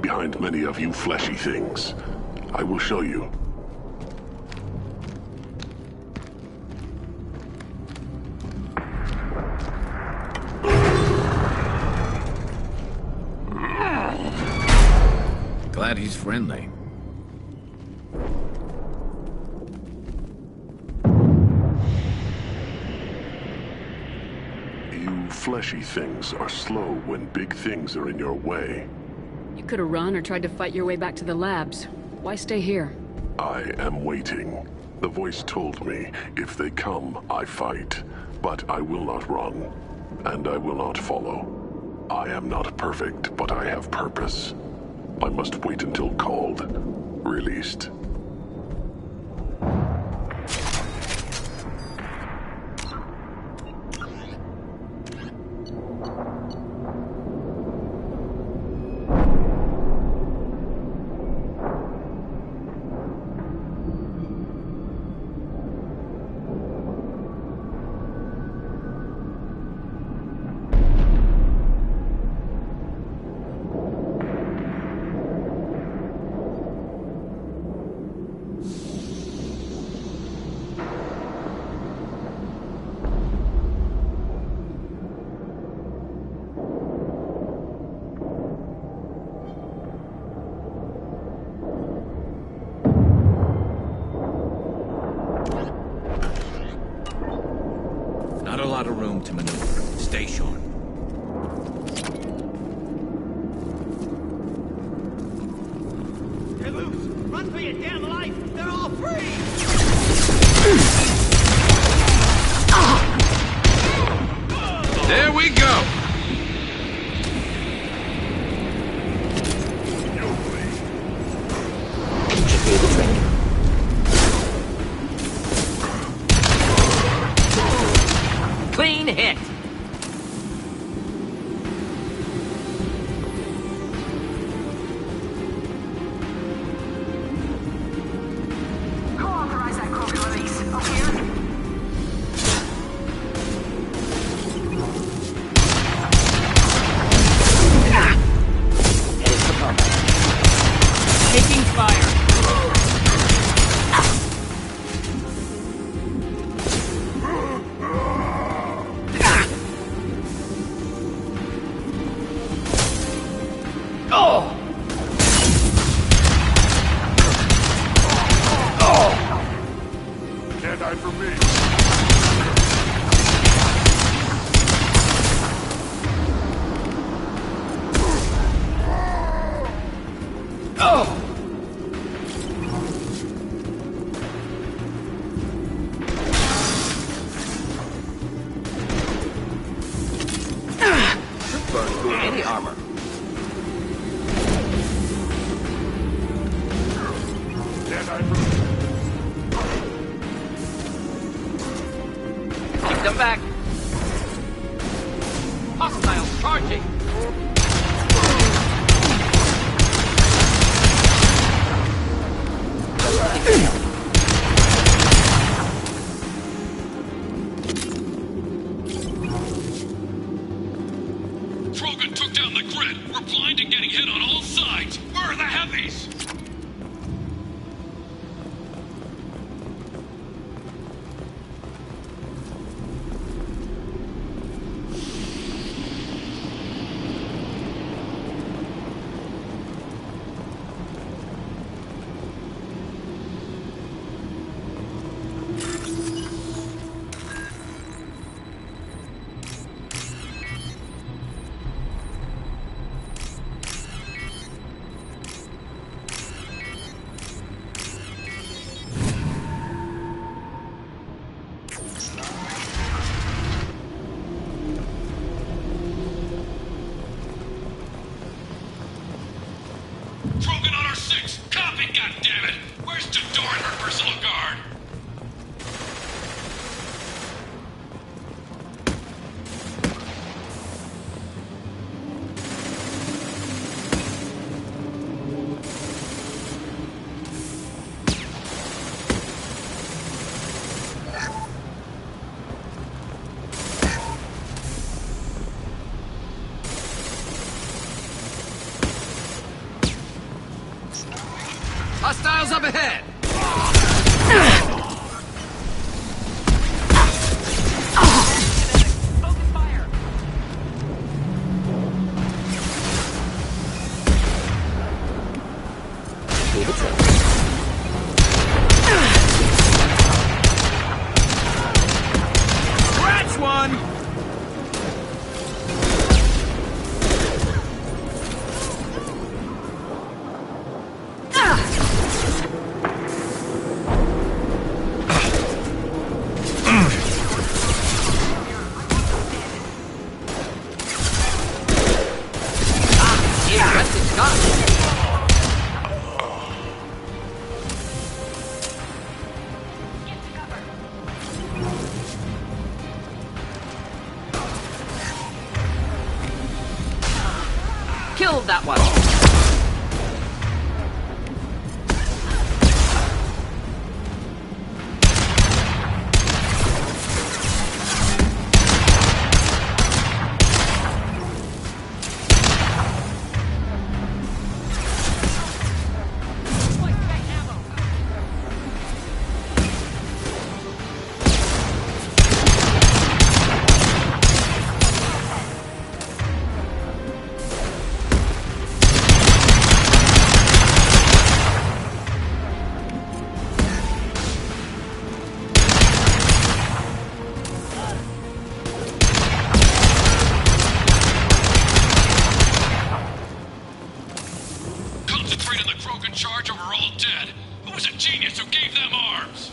[SPEAKER 7] behind many of you fleshy things. I will show you.
[SPEAKER 1] Glad he's friendly.
[SPEAKER 7] You fleshy things are slow when big things are in your way.
[SPEAKER 13] You could have run or tried to fight your way back to the labs. Why stay here?
[SPEAKER 7] I am waiting. The voice told me, if they come, I fight. But I will not run, and I will not follow. I am not perfect, but I have purpose. I must wait until called, released.
[SPEAKER 1] Not a lot of room to maneuver. Stay sharp.
[SPEAKER 6] They're loose! Run for your damn life! They're all free!
[SPEAKER 20] There we go!
[SPEAKER 8] Should be the trick. Clean hit!
[SPEAKER 15] Who authorized that Krogan release? Okir?
[SPEAKER 8] Headed for combat.
[SPEAKER 13] Taking fire.
[SPEAKER 7] Can't hide from me.
[SPEAKER 8] Burn through any armor.
[SPEAKER 20] Where's Jador and her personal guard? Hostiles up ahead!
[SPEAKER 6] Scratch one!
[SPEAKER 8] Kill that one!
[SPEAKER 20] Concentrate on the Krogan charge or we're all dead. Who was a genius who gave them arms?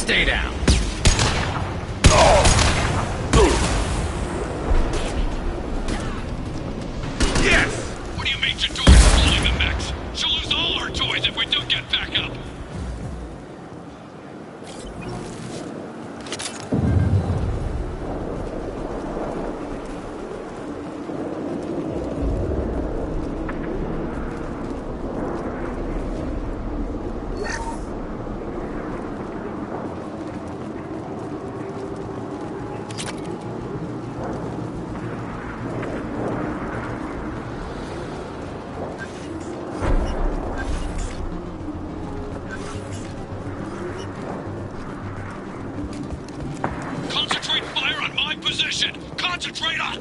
[SPEAKER 1] Stay down.
[SPEAKER 20] Yes! What do you mean Jador's pulling the mechs? She'll lose all her toys if we don't get back up. Concentrate fire on my position! Concentrate on...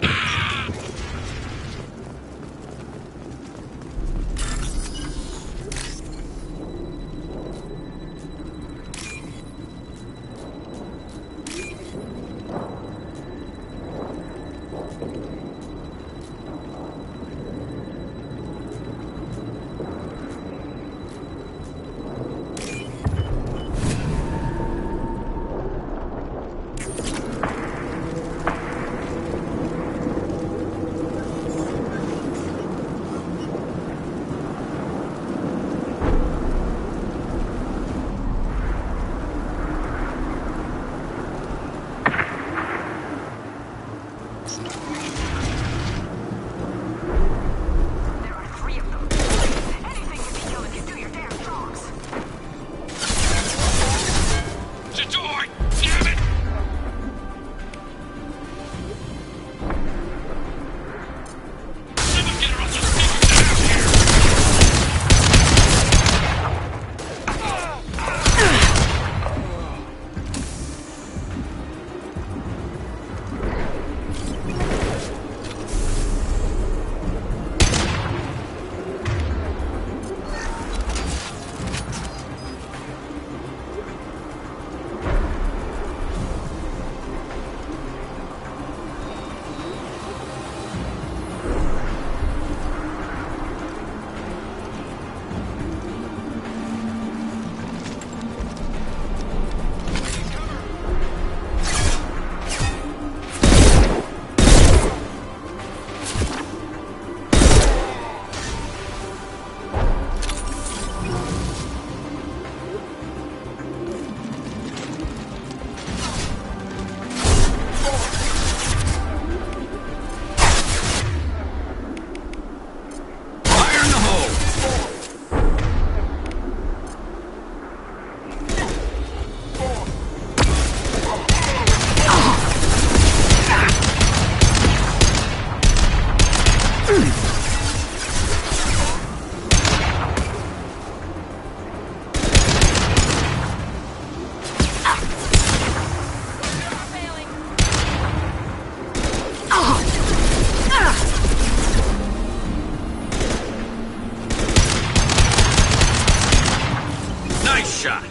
[SPEAKER 1] Nice shot.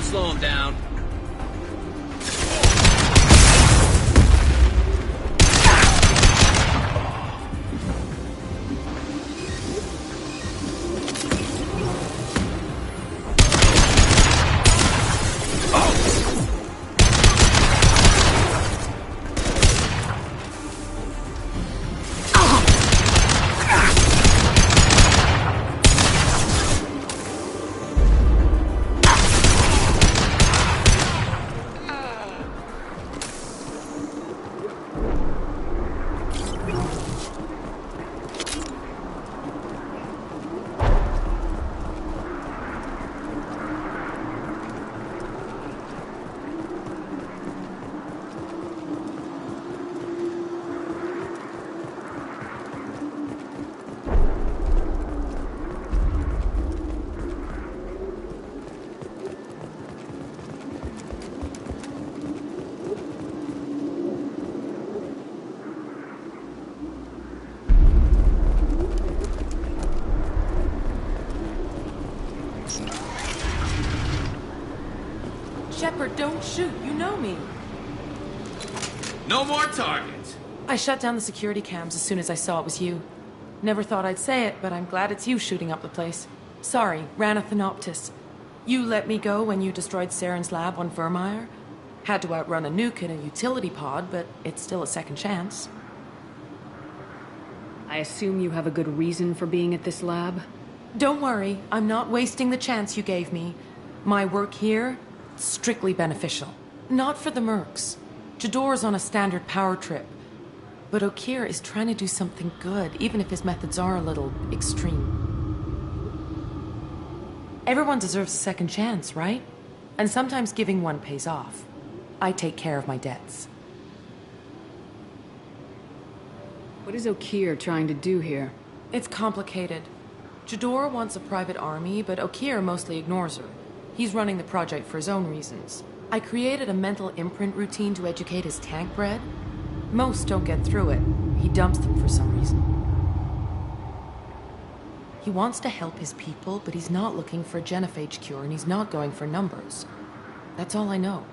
[SPEAKER 1] should slow him down.
[SPEAKER 21] Shepard, don't shoot. You know me.
[SPEAKER 1] No more targets.
[SPEAKER 21] I shut down the security cams as soon as I saw it was you. Never thought I'd say it, but I'm glad it's you shooting up the place. Sorry, Rana Thanoptis. You let me go when you destroyed Saren's lab on Vermeer. Had to outrun a nuke in a utility pod, but it's still a second chance.
[SPEAKER 13] I assume you have a good reason for being at this lab?
[SPEAKER 21] Don't worry, I'm not wasting the chance you gave me. My work here, strictly beneficial. Not for the mercs. Jador's on a standard power trip. But Okeer is trying to do something good, even if his methods are a little extreme. Everyone deserves a second chance, right? And sometimes giving one pays off. I take care of my debts.
[SPEAKER 13] What is Okeer trying to do here?
[SPEAKER 21] It's complicated. Jador wants a private army, but Okeer mostly ignores her. He's running the project for his own reasons. I created a mental imprint routine to educate his tank bred. Most don't get through it. He dumps them for some reason. He wants to help his people, but he's not looking for a genophage cure, and he's not going for numbers. That's all I know.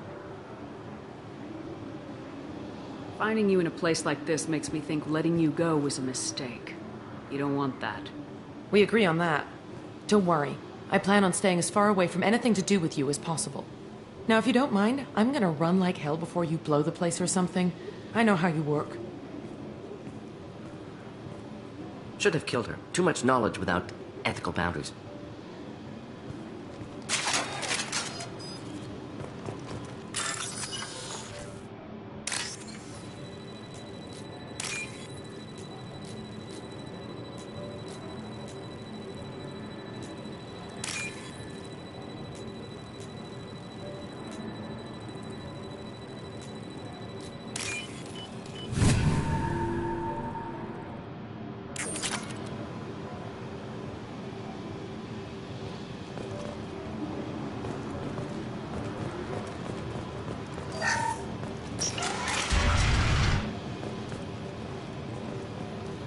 [SPEAKER 13] Finding you in a place like this makes me think letting you go was a mistake. You don't want that.
[SPEAKER 21] We agree on that. Don't worry. I plan on staying as far away from anything to do with you as possible. Now, if you don't mind, I'm gonna run like hell before you blow the place or something. I know how you work.
[SPEAKER 8] Should have killed her. Too much knowledge without ethical boundaries.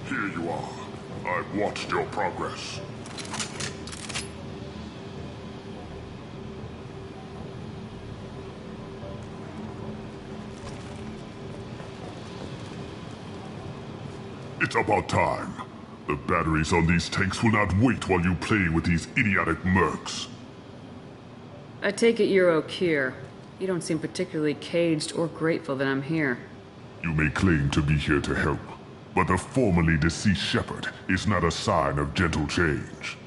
[SPEAKER 7] Here you are. I've watched your progress. It's about time. The batteries on these tanks will not wait while you play with these idiotic mercs.
[SPEAKER 13] I take it you're Okeer. You don't seem particularly caged or grateful that I'm here.
[SPEAKER 7] You may claim to be here to help, but the formerly deceased Shepard is not a sign of gentle change.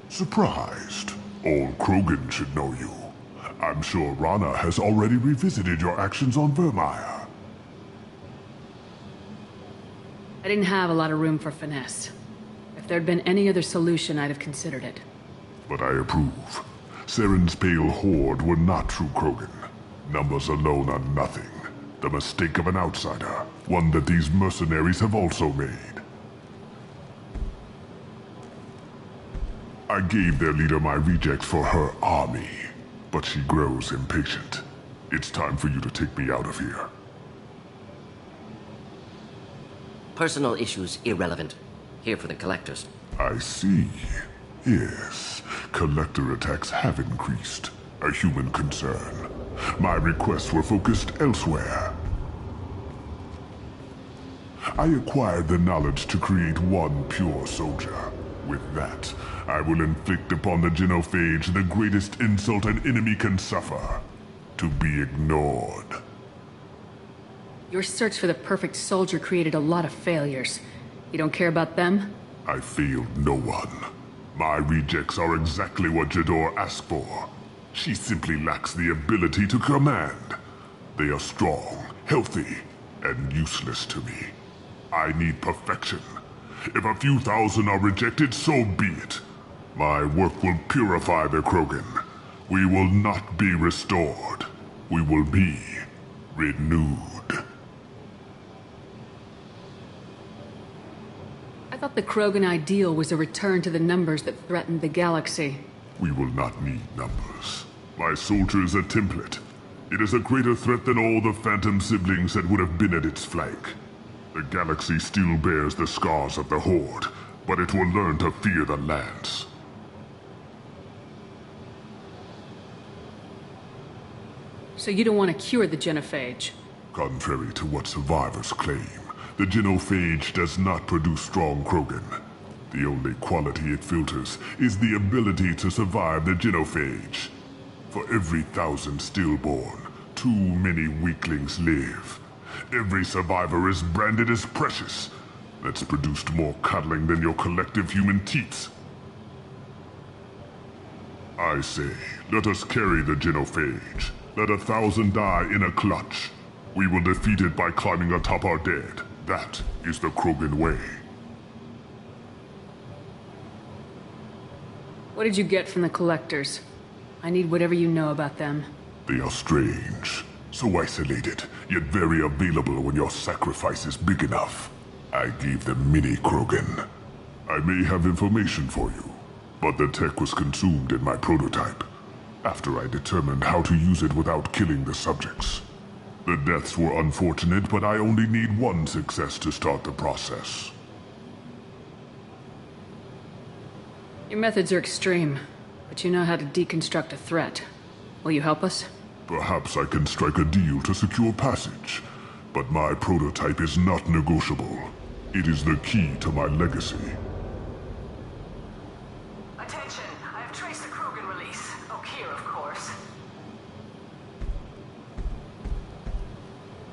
[SPEAKER 7] Surprised? Old Krogan should know you. I'm sure Rana has already revisited your actions on Vermeer.
[SPEAKER 13] I didn't have a lot of room for finesse. If there'd been any other solution, I'd have considered it.
[SPEAKER 7] But I approve. Saren's pale horde were not true Krogan. Numbers alone are nothing. The mistake of an outsider, one that these mercenaries have also made. I gave their leader my rejects for her army, but she grows impatient. It's time for you to take me out of here.
[SPEAKER 8] Personal issues irrelevant. Here for the collectors.
[SPEAKER 7] I see. Yes, collector attacks have increased. a human concern. My requests were focused elsewhere. I acquired the knowledge to create one pure soldier. With that, I will inflict upon the genophage the greatest insult an enemy can suffer. To be ignored.
[SPEAKER 13] Your search for the perfect soldier created a lot of failures. You don't care about them?
[SPEAKER 7] I failed no one. My rejects are exactly what Jador asked for. She simply lacks the ability to command. They are strong, healthy, and useless to me. I need perfection. If a few thousand are rejected, so be it. My work will purify the Krogan. We will not be restored. We will be renewed.
[SPEAKER 13] I thought the Krogan ideal was a return to the numbers that threatened the galaxy.
[SPEAKER 7] We will not need numbers. My soldier is a template. It is a greater threat than all the Phantom siblings that would have been at its flank. The galaxy still bears the scars of the Horde, but it will learn to fear the Lance.
[SPEAKER 13] So you don't want to cure the genophage?
[SPEAKER 7] Contrary to what survivors claim, the genophage does not produce strong Krogan. The only quality it filters is the ability to survive the genophage. For every 1,000 stillborn, too many weaklings live. Every survivor is branded as precious. That's produced more cuddling than your collective human teats. I say, let us carry the genophage. Let 1,000 die in a clutch. We will defeat it by climbing atop our dead. That is the Krogan way.
[SPEAKER 13] What did you get from the Collectors? I need whatever you know about them.
[SPEAKER 7] They are strange. So isolated, yet very available when your sacrifice is big enough. I gave them mini Krogan. I may have information for you, but the tech was consumed in my prototype, after I determined how to use it without killing the subjects. The deaths were unfortunate, but I only need one success to start the process.
[SPEAKER 13] Your methods are extreme, but you know how to deconstruct a threat. Will you help us?
[SPEAKER 7] Perhaps I can strike a deal to secure passage, but my prototype is not negotiable. It is the key to my legacy.
[SPEAKER 15] Attention, I have traced the Krogan release. Okeer, of course.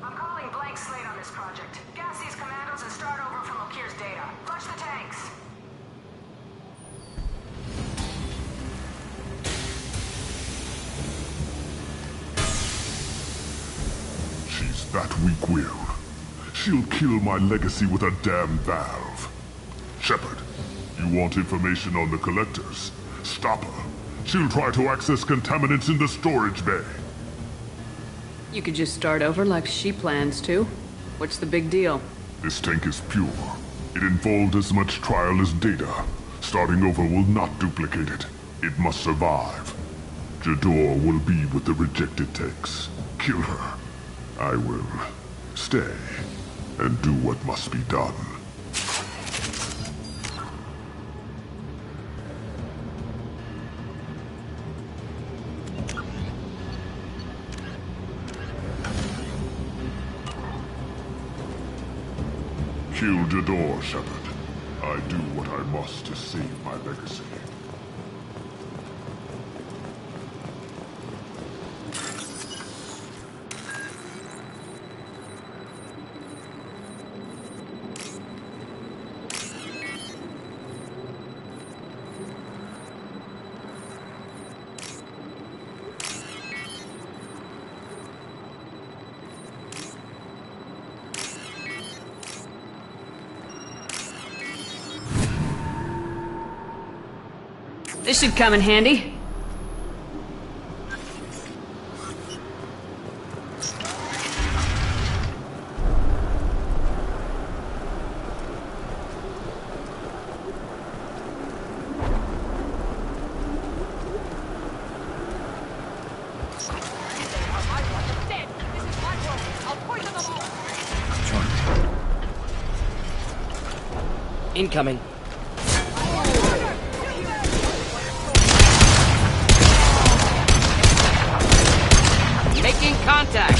[SPEAKER 15] I'm calling blank slate on this project. Gas these commandos and start over from Okeer's data. Flush the tanks.
[SPEAKER 7] She's that weak-willed. She'll kill my legacy with a damn valve. Shepard, you want information on the Collectors? Stop her. She'll try to access contaminants in the storage bay.
[SPEAKER 13] You could just start over like she plans to. What's the big deal?
[SPEAKER 7] This tank is pure. It involved as much trial as data. Starting over will not duplicate it. It must survive. Jador will be with the rejected tanks. Kill her. I will stay and do what must be done. Kill Jador, Shepard. I do what I must to save my legacy.
[SPEAKER 13] This should come in handy.
[SPEAKER 18] Incoming.
[SPEAKER 3] Making contact!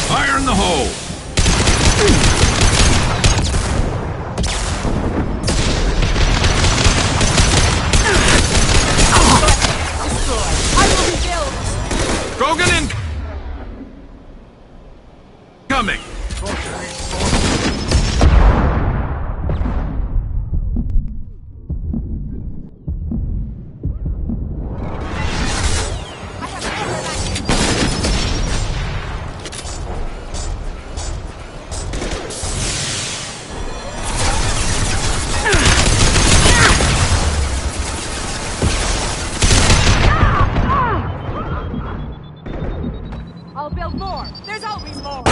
[SPEAKER 20] Fire in the hole! Krogan in! Coming!
[SPEAKER 4] I'll build more. There's always more.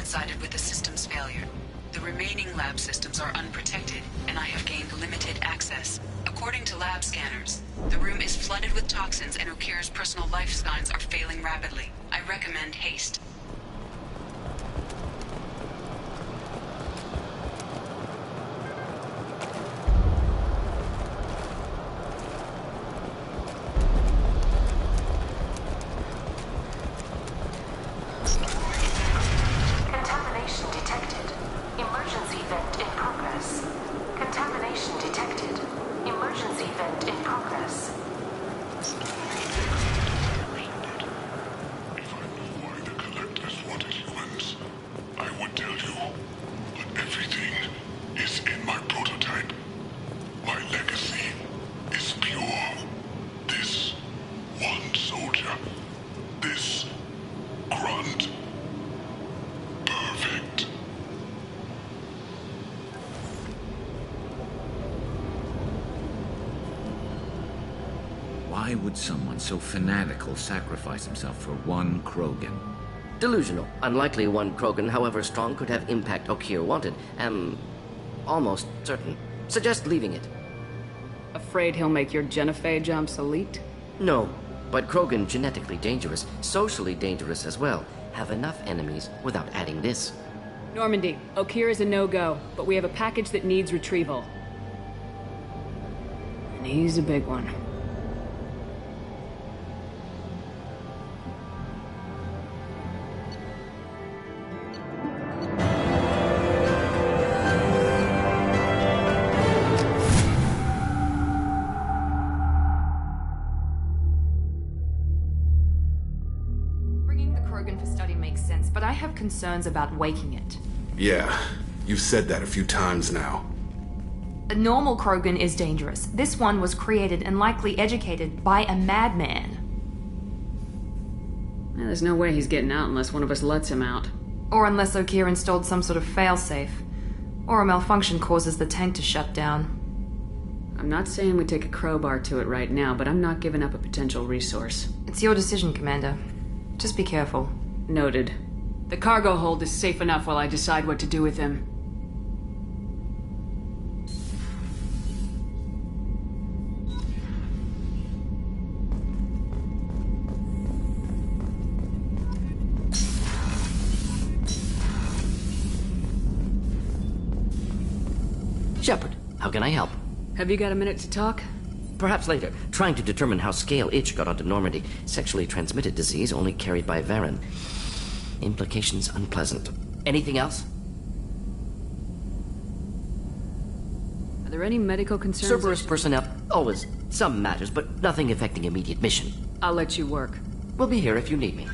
[SPEAKER 2] coincided with the system's failure. The remaining lab systems are unprotected, and I have gained limited access. According to lab scanners, the room is flooded with toxins and Okir's personal life signs are failing rapidly. I recommend haste.
[SPEAKER 15] Contamination detected. Emergency vent in progress. Contamination detected. Emergency vent in progress.
[SPEAKER 7] If I knew why the Collectors wanted humans, I would tell you. But everything is in my prototype. My legacy is pure. This one soldier. This grunt. Perfect.
[SPEAKER 1] Why would someone so fanatical sacrifice himself for one Krogan?
[SPEAKER 8] Delusional. Unlikely one Krogan, however strong, could have impact Okir wanted. Am almost certain. Suggest leaving it.
[SPEAKER 13] Afraid he'll make your genophage obsolete?
[SPEAKER 8] No, but Krogan genetically dangerous, socially dangerous as well. Have enough enemies without adding this.
[SPEAKER 13] Normandy, Okir is a no-go, but we have a package that needs retrieval. And he's a big one.
[SPEAKER 10] Bringing the Krogan for study makes sense, but I have concerns about waking it.
[SPEAKER 16] Yeah, you've said that a few times now.
[SPEAKER 10] A normal Krogan is dangerous. This one was created and likely educated by a madman.
[SPEAKER 13] There's no way he's getting out unless one of us lets him out.
[SPEAKER 10] Or unless Okir installed some sort of failsafe. Or a malfunction causes the tank to shut down.
[SPEAKER 13] I'm not saying we take a crowbar to it right now, but I'm not giving up a potential resource.
[SPEAKER 10] It's your decision, Commander. Just be careful.
[SPEAKER 13] Noted. The cargo hold is safe enough while I decide what to do with him.
[SPEAKER 8] Shepard, how can I help?
[SPEAKER 13] Have you got a minute to talk?
[SPEAKER 8] Perhaps later. Trying to determine how Scale Itch got onto Normandy. Sexually transmitted disease only carried by Varen. Implications unpleasant. Anything else?
[SPEAKER 13] Are there any medical concerns?
[SPEAKER 8] Cerberus personnel. Always. Some matters, but nothing affecting immediate mission.
[SPEAKER 13] I'll let you work.
[SPEAKER 8] We'll be here if you need me.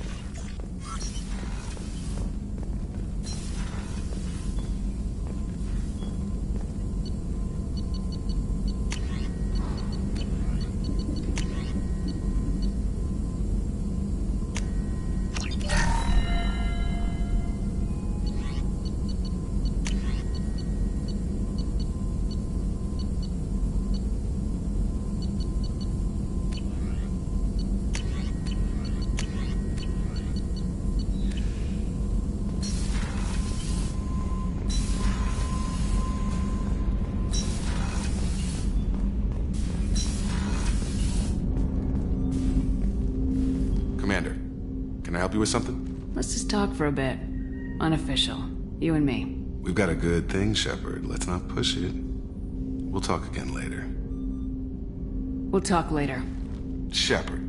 [SPEAKER 16] Commander, can I help you with something?
[SPEAKER 13] Let's just talk for a bit. Unofficial. You and me.
[SPEAKER 16] We've got a good thing, Shepard. Let's not push it. We'll talk again later.
[SPEAKER 13] We'll talk later.
[SPEAKER 16] Shepard.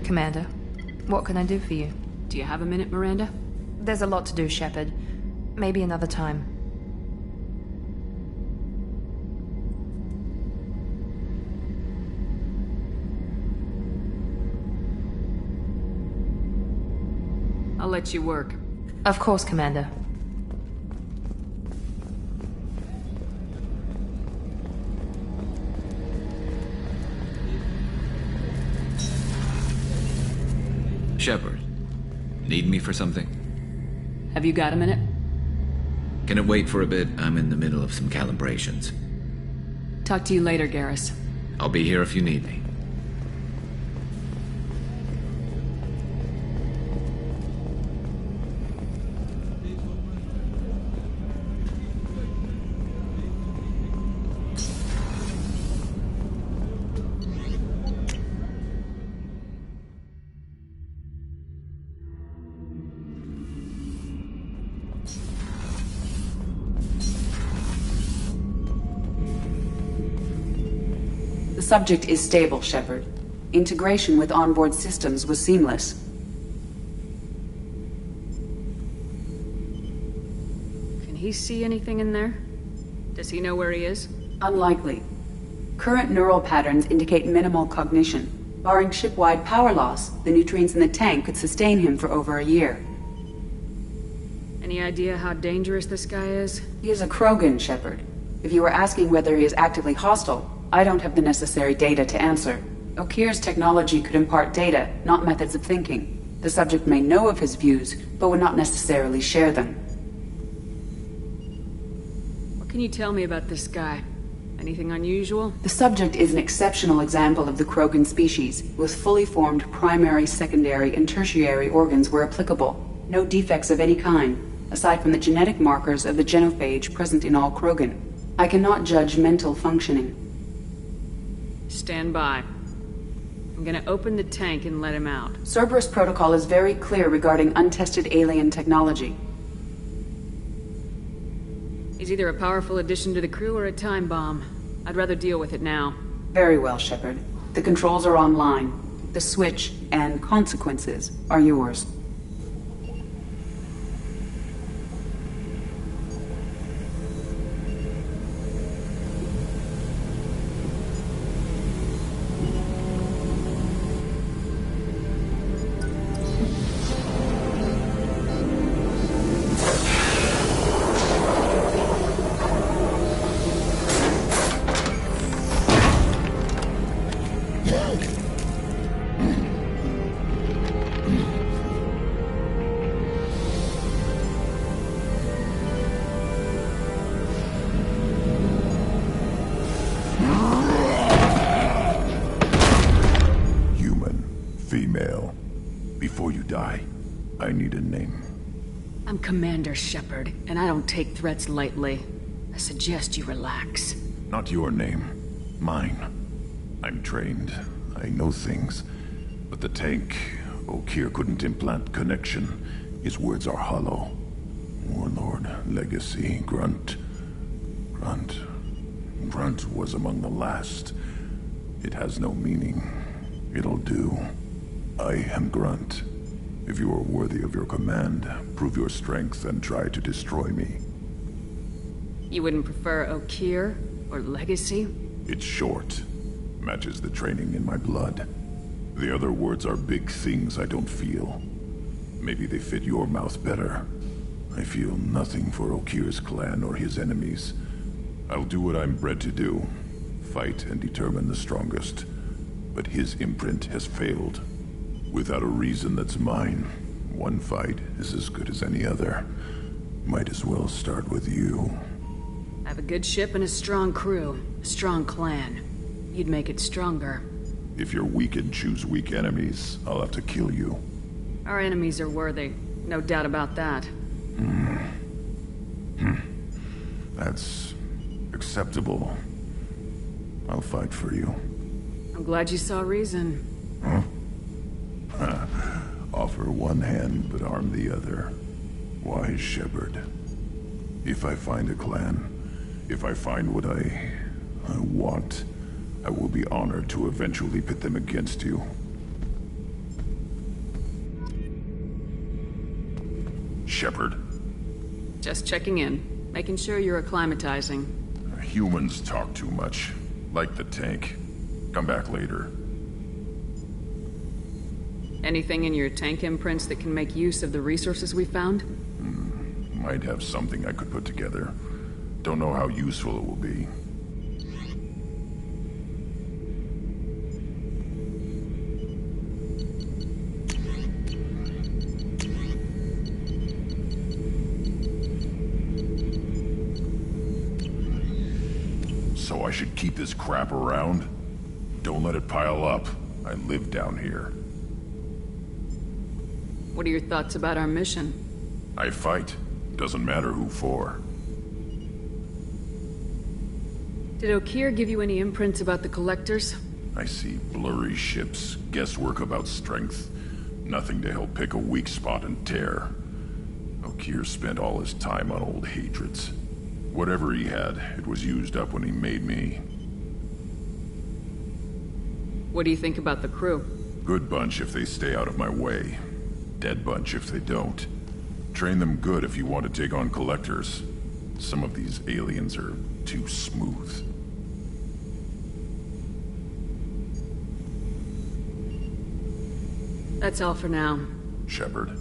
[SPEAKER 10] Commander, what can I do for you?
[SPEAKER 13] Do you have a minute, Miranda?
[SPEAKER 10] There's a lot to do, Shepard. Maybe another time.
[SPEAKER 13] I'll let you work.
[SPEAKER 10] Of course, Commander.
[SPEAKER 1] Shepard, need me for something?
[SPEAKER 13] Have you got a minute?
[SPEAKER 1] Can it wait for a bit? I'm in the middle of some calibrations.
[SPEAKER 13] Talk to you later, Garrus.
[SPEAKER 1] I'll be here if you need me.
[SPEAKER 2] The subject is stable, Shepard. Integration with onboard systems was seamless.
[SPEAKER 13] Can he see anything in there? Does he know where he is?
[SPEAKER 2] Unlikely. Current neural patterns indicate minimal cognition. Barring ship-wide power loss, the nutrients in the tank could sustain him for over a year.
[SPEAKER 13] Any idea how dangerous this guy is?
[SPEAKER 2] He is a Krogan, Shepard. If you were asking whether he is actively hostile, I don't have the necessary data to answer. Okeer's technology could impart data, not methods of thinking. The subject may know of his views, but would not necessarily share them.
[SPEAKER 13] What can you tell me about this guy? Anything unusual?
[SPEAKER 2] The subject is an exceptional example of the Krogan species, with fully formed primary, secondary, and tertiary organs where applicable. No defects of any kind, aside from the genetic markers of the genophage present in all Krogan. I cannot judge mental functioning.
[SPEAKER 13] Stand by. I'm gonna open the tank and let him out.
[SPEAKER 2] Cerberus protocol is very clear regarding untested alien technology.
[SPEAKER 13] He's either a powerful addition to the crew or a time bomb. I'd rather deal with it now.
[SPEAKER 2] Very well, Shepard. The controls are online. The switch and consequences are yours.
[SPEAKER 7] female. Before you die, I need a name.
[SPEAKER 13] I'm Commander Shepard, and I don't take threats lightly. I suggest you relax.
[SPEAKER 7] Not your name. Mine. I'm trained. I know things. But the tank, Okeer couldn't implant connection. His words are hollow. Warlord, Legacy, Grunt. Grunt was among the last. It has no meaning. It'll do. I am Grunt. If you are worthy of your command, prove your strength and try to destroy me.
[SPEAKER 13] You wouldn't prefer Okeer or Legacy?
[SPEAKER 7] It's short. Matches the training in my blood. The other words are big things I don't feel. Maybe they fit your mouth better. I feel nothing for Okeer's clan or his enemies. I'll do what I'm bred to do. Fight and determine the strongest. But his imprint has failed. Without a reason that's mine, one fight is as good as any other. Might as well start with you.
[SPEAKER 13] I have a good ship and a strong crew. A strong clan. You'd make it stronger.
[SPEAKER 7] If you're weak and choose weak enemies, I'll have to kill you.
[SPEAKER 13] Our enemies are worthy. No doubt about that.
[SPEAKER 7] That's acceptable. I'll fight for you.
[SPEAKER 13] I'm glad you saw reason.
[SPEAKER 7] Huh? Offer one hand, but arm the other. Wise Shepard. If I find a clan, if I find what I want, I will be honored to eventually pit them against you. Shepard.
[SPEAKER 13] Just checking in. Making sure you're acclimatizing.
[SPEAKER 7] Humans talk too much. Like the tank. Come back later.
[SPEAKER 13] Anything in your tank imprints that can make use of the resources we found?
[SPEAKER 7] Might have something I could put together. Don't know how useful it will be. So I should keep this crap around? Don't let it pile up. I live down here.
[SPEAKER 13] What are your thoughts about our mission?
[SPEAKER 7] I fight. Doesn't matter who for.
[SPEAKER 13] Did Okeer give you any imprints about the Collectors?
[SPEAKER 7] I see blurry ships, guesswork about strength. Nothing to help pick a weak spot and tear. Okeer spent all his time on old hatreds. Whatever he had, it was used up when he made me.
[SPEAKER 13] What do you think about the crew?
[SPEAKER 7] Good bunch if they stay out of my way. Dead bunch if they don't. Train them good if you want to take on Collectors. Some of these aliens are too smooth.
[SPEAKER 13] That's all for now.
[SPEAKER 7] Shepard.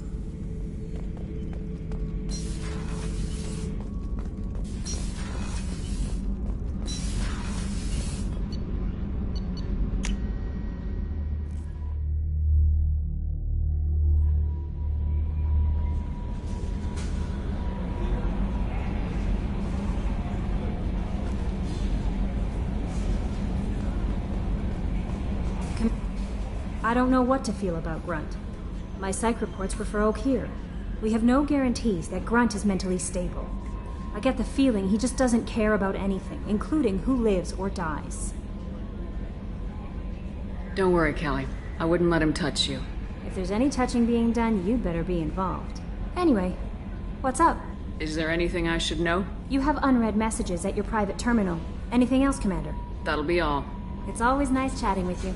[SPEAKER 12] I don't know what to feel about Grunt. My psych reports were for Okeer. We have no guarantees that Grunt is mentally stable. I get the feeling he just doesn't care about anything, including who lives or dies.
[SPEAKER 13] Don't worry, Kelly. I wouldn't let him touch you.
[SPEAKER 12] If there's any touching being done, you'd better be involved. Anyway, what's up?
[SPEAKER 13] Is there anything I should know?
[SPEAKER 12] You have unread messages at your private terminal. Anything else, Commander?
[SPEAKER 13] That'll be all.
[SPEAKER 12] It's always nice chatting with you.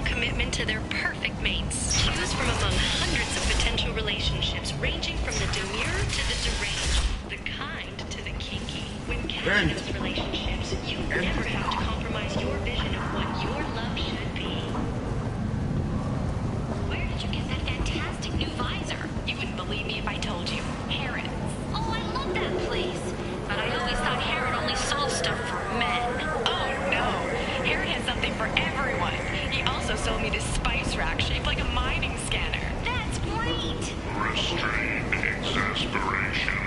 [SPEAKER 3] commitment to their perfect mates. Choose from among hundreds of potential relationships, ranging from the demure to the deranged, the kind to the kinky. When casting those relationships, you never have to compromise your vision of what your love should be. Where did you get that fantastic new visor? You wouldn't believe me if I told you. Harrods. Oh, I love that place. But I always thought Harrod only sold stuff for men.
[SPEAKER 11] Oh, no. Harrod has something for everyone. He also sold me this spice rack shaped like a mining scanner.
[SPEAKER 3] That's great.
[SPEAKER 7] Restrained exasperation.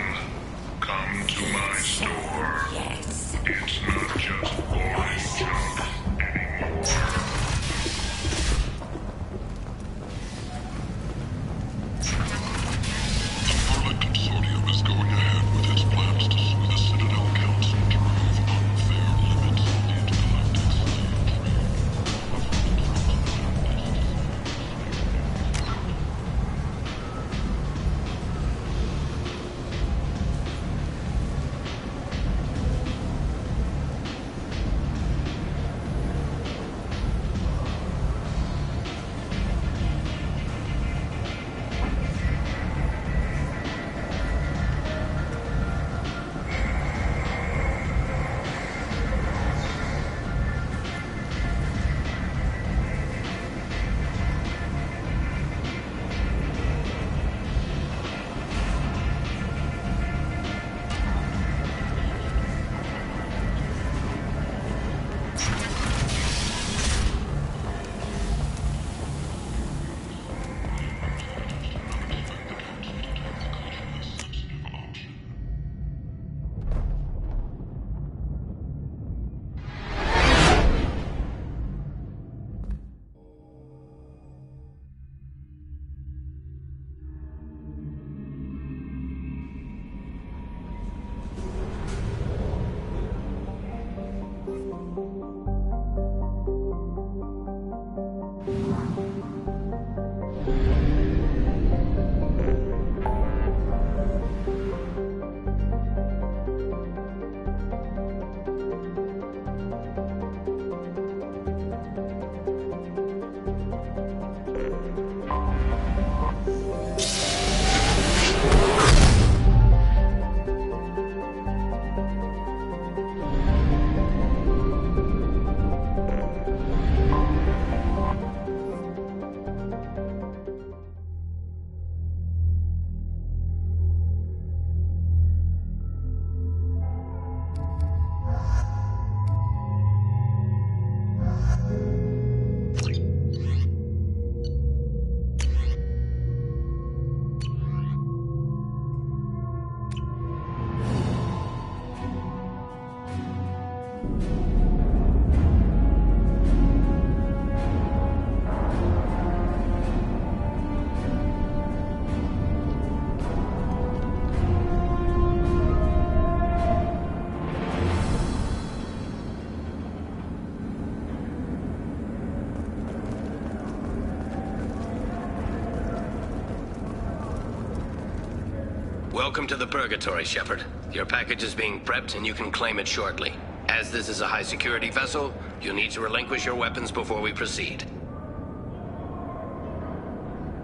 [SPEAKER 7] Come to my store.
[SPEAKER 3] Yes.
[SPEAKER 7] It's not just boring junk anymore.
[SPEAKER 20] The Vermin Consortium is going ahead with its plans to sue the Citadel Council to remove unfair limits on the intergalactic slave trade.
[SPEAKER 22] Welcome to the Purgatory, Shepard. Your package is being prepped and you can claim it shortly. As this is a high-security vessel, you'll need to relinquish your weapons before we proceed.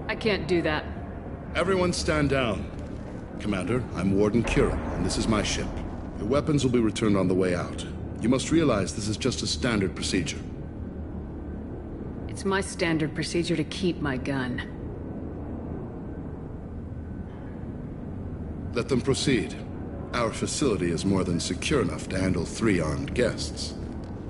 [SPEAKER 13] I can't do that.
[SPEAKER 23] Everyone stand down. Commander, I'm Warden Kira, and this is my ship. Your weapons will be returned on the way out. You must realize this is just a standard procedure.
[SPEAKER 13] It's my standard procedure to keep my gun.
[SPEAKER 23] Let them proceed. Our facility is more than secure enough to handle 3 armed guests.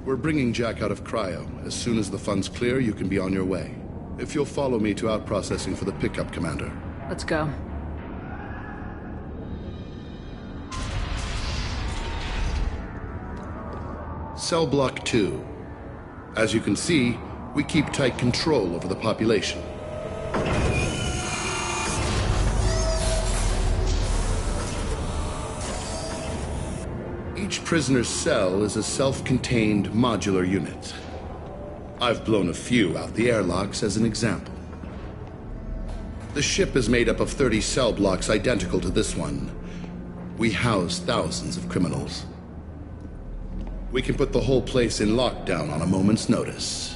[SPEAKER 23] We're bringing Jack out of cryo. As soon as the funds clear, you can be on your way. If you'll follow me to out-processing for the pickup, Commander.
[SPEAKER 13] Let's go.
[SPEAKER 23] Cell Block 2. As you can see, we keep tight control over the population. Each prisoner's cell is a self-contained modular unit. I've blown a few out the airlocks as an example. The ship is made up of 30 cell blocks identical to this one. We house thousands of criminals. We can put the whole place in lockdown on a moment's notice.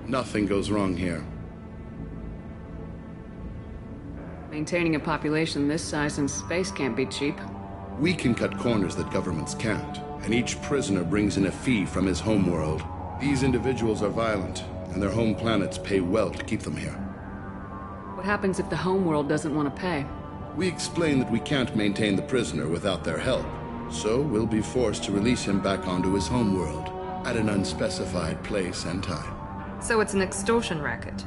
[SPEAKER 23] Nothing goes wrong here.
[SPEAKER 13] Maintaining a population this size in space can't be cheap.
[SPEAKER 23] We can cut corners that governments can't, and each prisoner brings in a fee from his homeworld. These individuals are violent, and their home planets pay well to keep them here.
[SPEAKER 13] What happens if the homeworld doesn't want to pay?
[SPEAKER 23] We explain that we can't maintain the prisoner without their help, so we'll be forced to release him back onto his homeworld at an unspecified place and time.
[SPEAKER 5] So it's an extortion racket.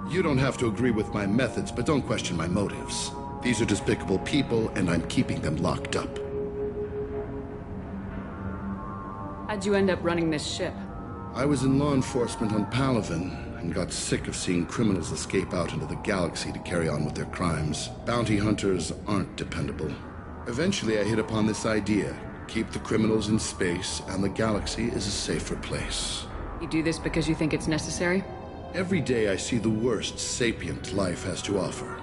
[SPEAKER 23] You don't have to agree with my methods, but don't question my motives. These are despicable people, and I'm keeping them locked up.
[SPEAKER 13] How'd you end up running this ship?
[SPEAKER 23] I was in law enforcement on Palaven, and got sick of seeing criminals escape out into the galaxy to carry on with their crimes. Bounty hunters aren't dependable. Eventually I hit upon this idea. Keep the criminals in space, and the galaxy is a safer place.
[SPEAKER 13] You do this because you think it's necessary?
[SPEAKER 23] Every day I see the worst sapient life has to offer.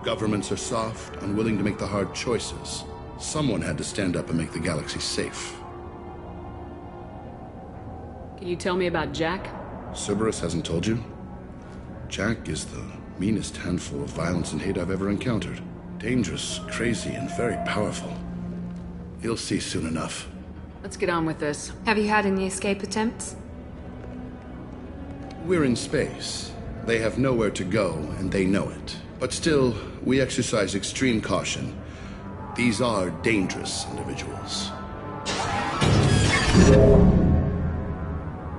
[SPEAKER 23] Governments are soft, unwilling to make the hard choices. Someone had to stand up and make the galaxy safe.
[SPEAKER 13] Can you tell me about Jack?
[SPEAKER 23] Cerberus hasn't told you? Jack is the meanest handful of violence and hate I've ever encountered. Dangerous, crazy, and very powerful. You'll see soon enough.
[SPEAKER 13] Let's get on with this.
[SPEAKER 5] Have you had any escape attempts?
[SPEAKER 23] We're in space. They have nowhere to go, and they know it. But still, we exercise extreme caution. These are dangerous individuals.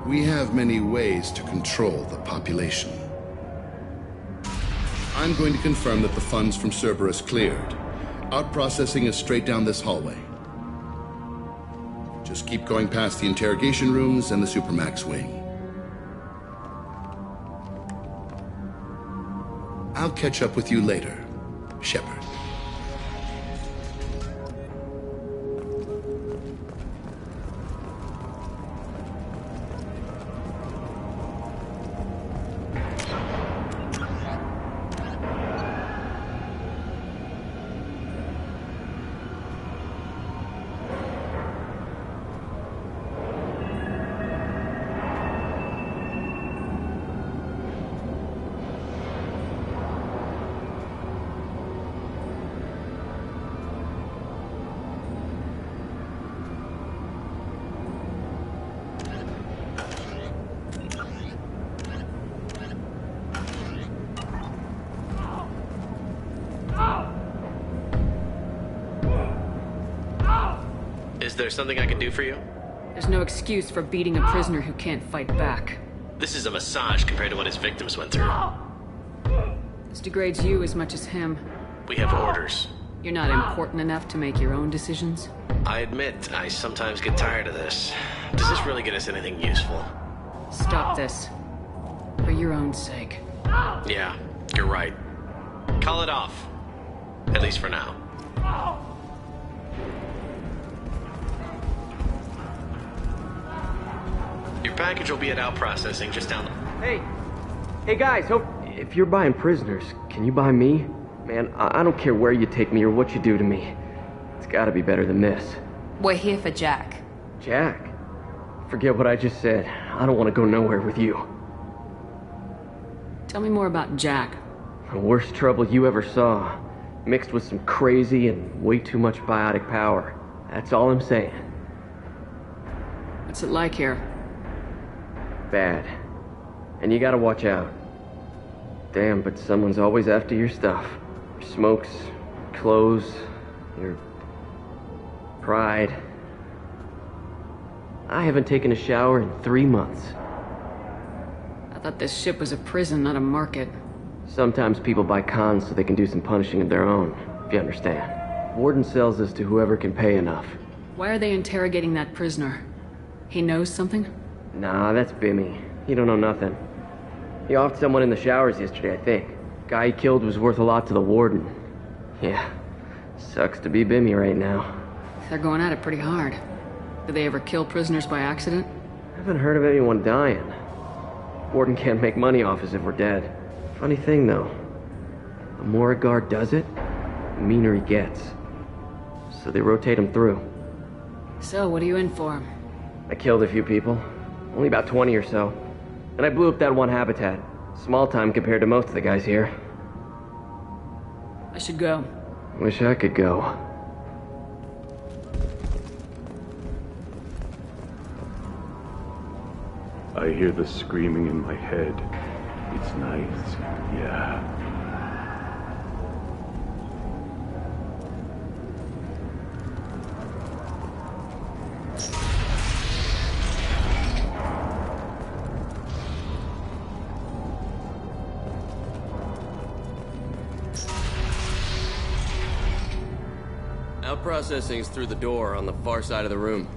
[SPEAKER 23] We have many ways to control the population. I'm going to confirm that the funds from Cerberus cleared. Out-processing is straight down this hallway. Just keep going past the interrogation rooms and the Supermax wing. I'll catch up with you later, Shepard.
[SPEAKER 18] Is there something I can do for you?
[SPEAKER 13] There's no excuse for beating a prisoner who can't fight back.
[SPEAKER 18] This is a massage compared to what his victims went through.
[SPEAKER 13] This degrades you as much as him.
[SPEAKER 18] We have orders.
[SPEAKER 13] You're not important enough to make your own decisions?
[SPEAKER 18] I admit, I sometimes get tired of this. Does this really get us anything useful?
[SPEAKER 13] Stop this. For your own sake.
[SPEAKER 18] Yeah, you're right. Call it off. At least for now. Your package will be at out processing just down the...
[SPEAKER 9] Hey guys, if you're buying prisoners, can you buy me? Man, I don't care where you take me or what you do to me. It's gotta be better than this.
[SPEAKER 5] We're here for Jack.
[SPEAKER 9] Jack? Forget what I just said. I don't want to go nowhere with you.
[SPEAKER 13] Tell me more about Jack.
[SPEAKER 9] The worst trouble you ever saw. Mixed with some crazy and way too much biotic power. That's all I'm saying.
[SPEAKER 13] What's it like here?
[SPEAKER 9] Bad. And you gotta watch out. Damn, but someone's always after your stuff. Your smokes, clothes, your pride. I haven't taken a shower in 3 months.
[SPEAKER 13] I thought this ship was a prison, not a market.
[SPEAKER 9] Sometimes people buy cons so they can do some punishing of their own, if you understand. Warden sells this to whoever can pay enough.
[SPEAKER 13] Why are they interrogating that prisoner? He knows something?
[SPEAKER 9] Nah, that's Bimmy. He don't know nothing. He offed someone in the showers yesterday, I think. Guy he killed was worth a lot to the Warden. Yeah, sucks to be Bimmy right now.
[SPEAKER 13] They're going at it pretty hard. Do they ever kill prisoners by accident?
[SPEAKER 9] I haven't heard of anyone dying. Warden can't make money off us if we're dead. Funny thing, though. The more a guard does it, the meaner he gets. So they rotate him through.
[SPEAKER 13] So, what are you in for?
[SPEAKER 9] I killed a few people. Only about 20 or so. And I blew up that one habitat. Small time compared to most of the guys here.
[SPEAKER 13] I should go.
[SPEAKER 9] Wish I could go.
[SPEAKER 20] I hear the screaming in my head. It's nice, yeah.
[SPEAKER 9] Out processing's through the door on the far side of the room.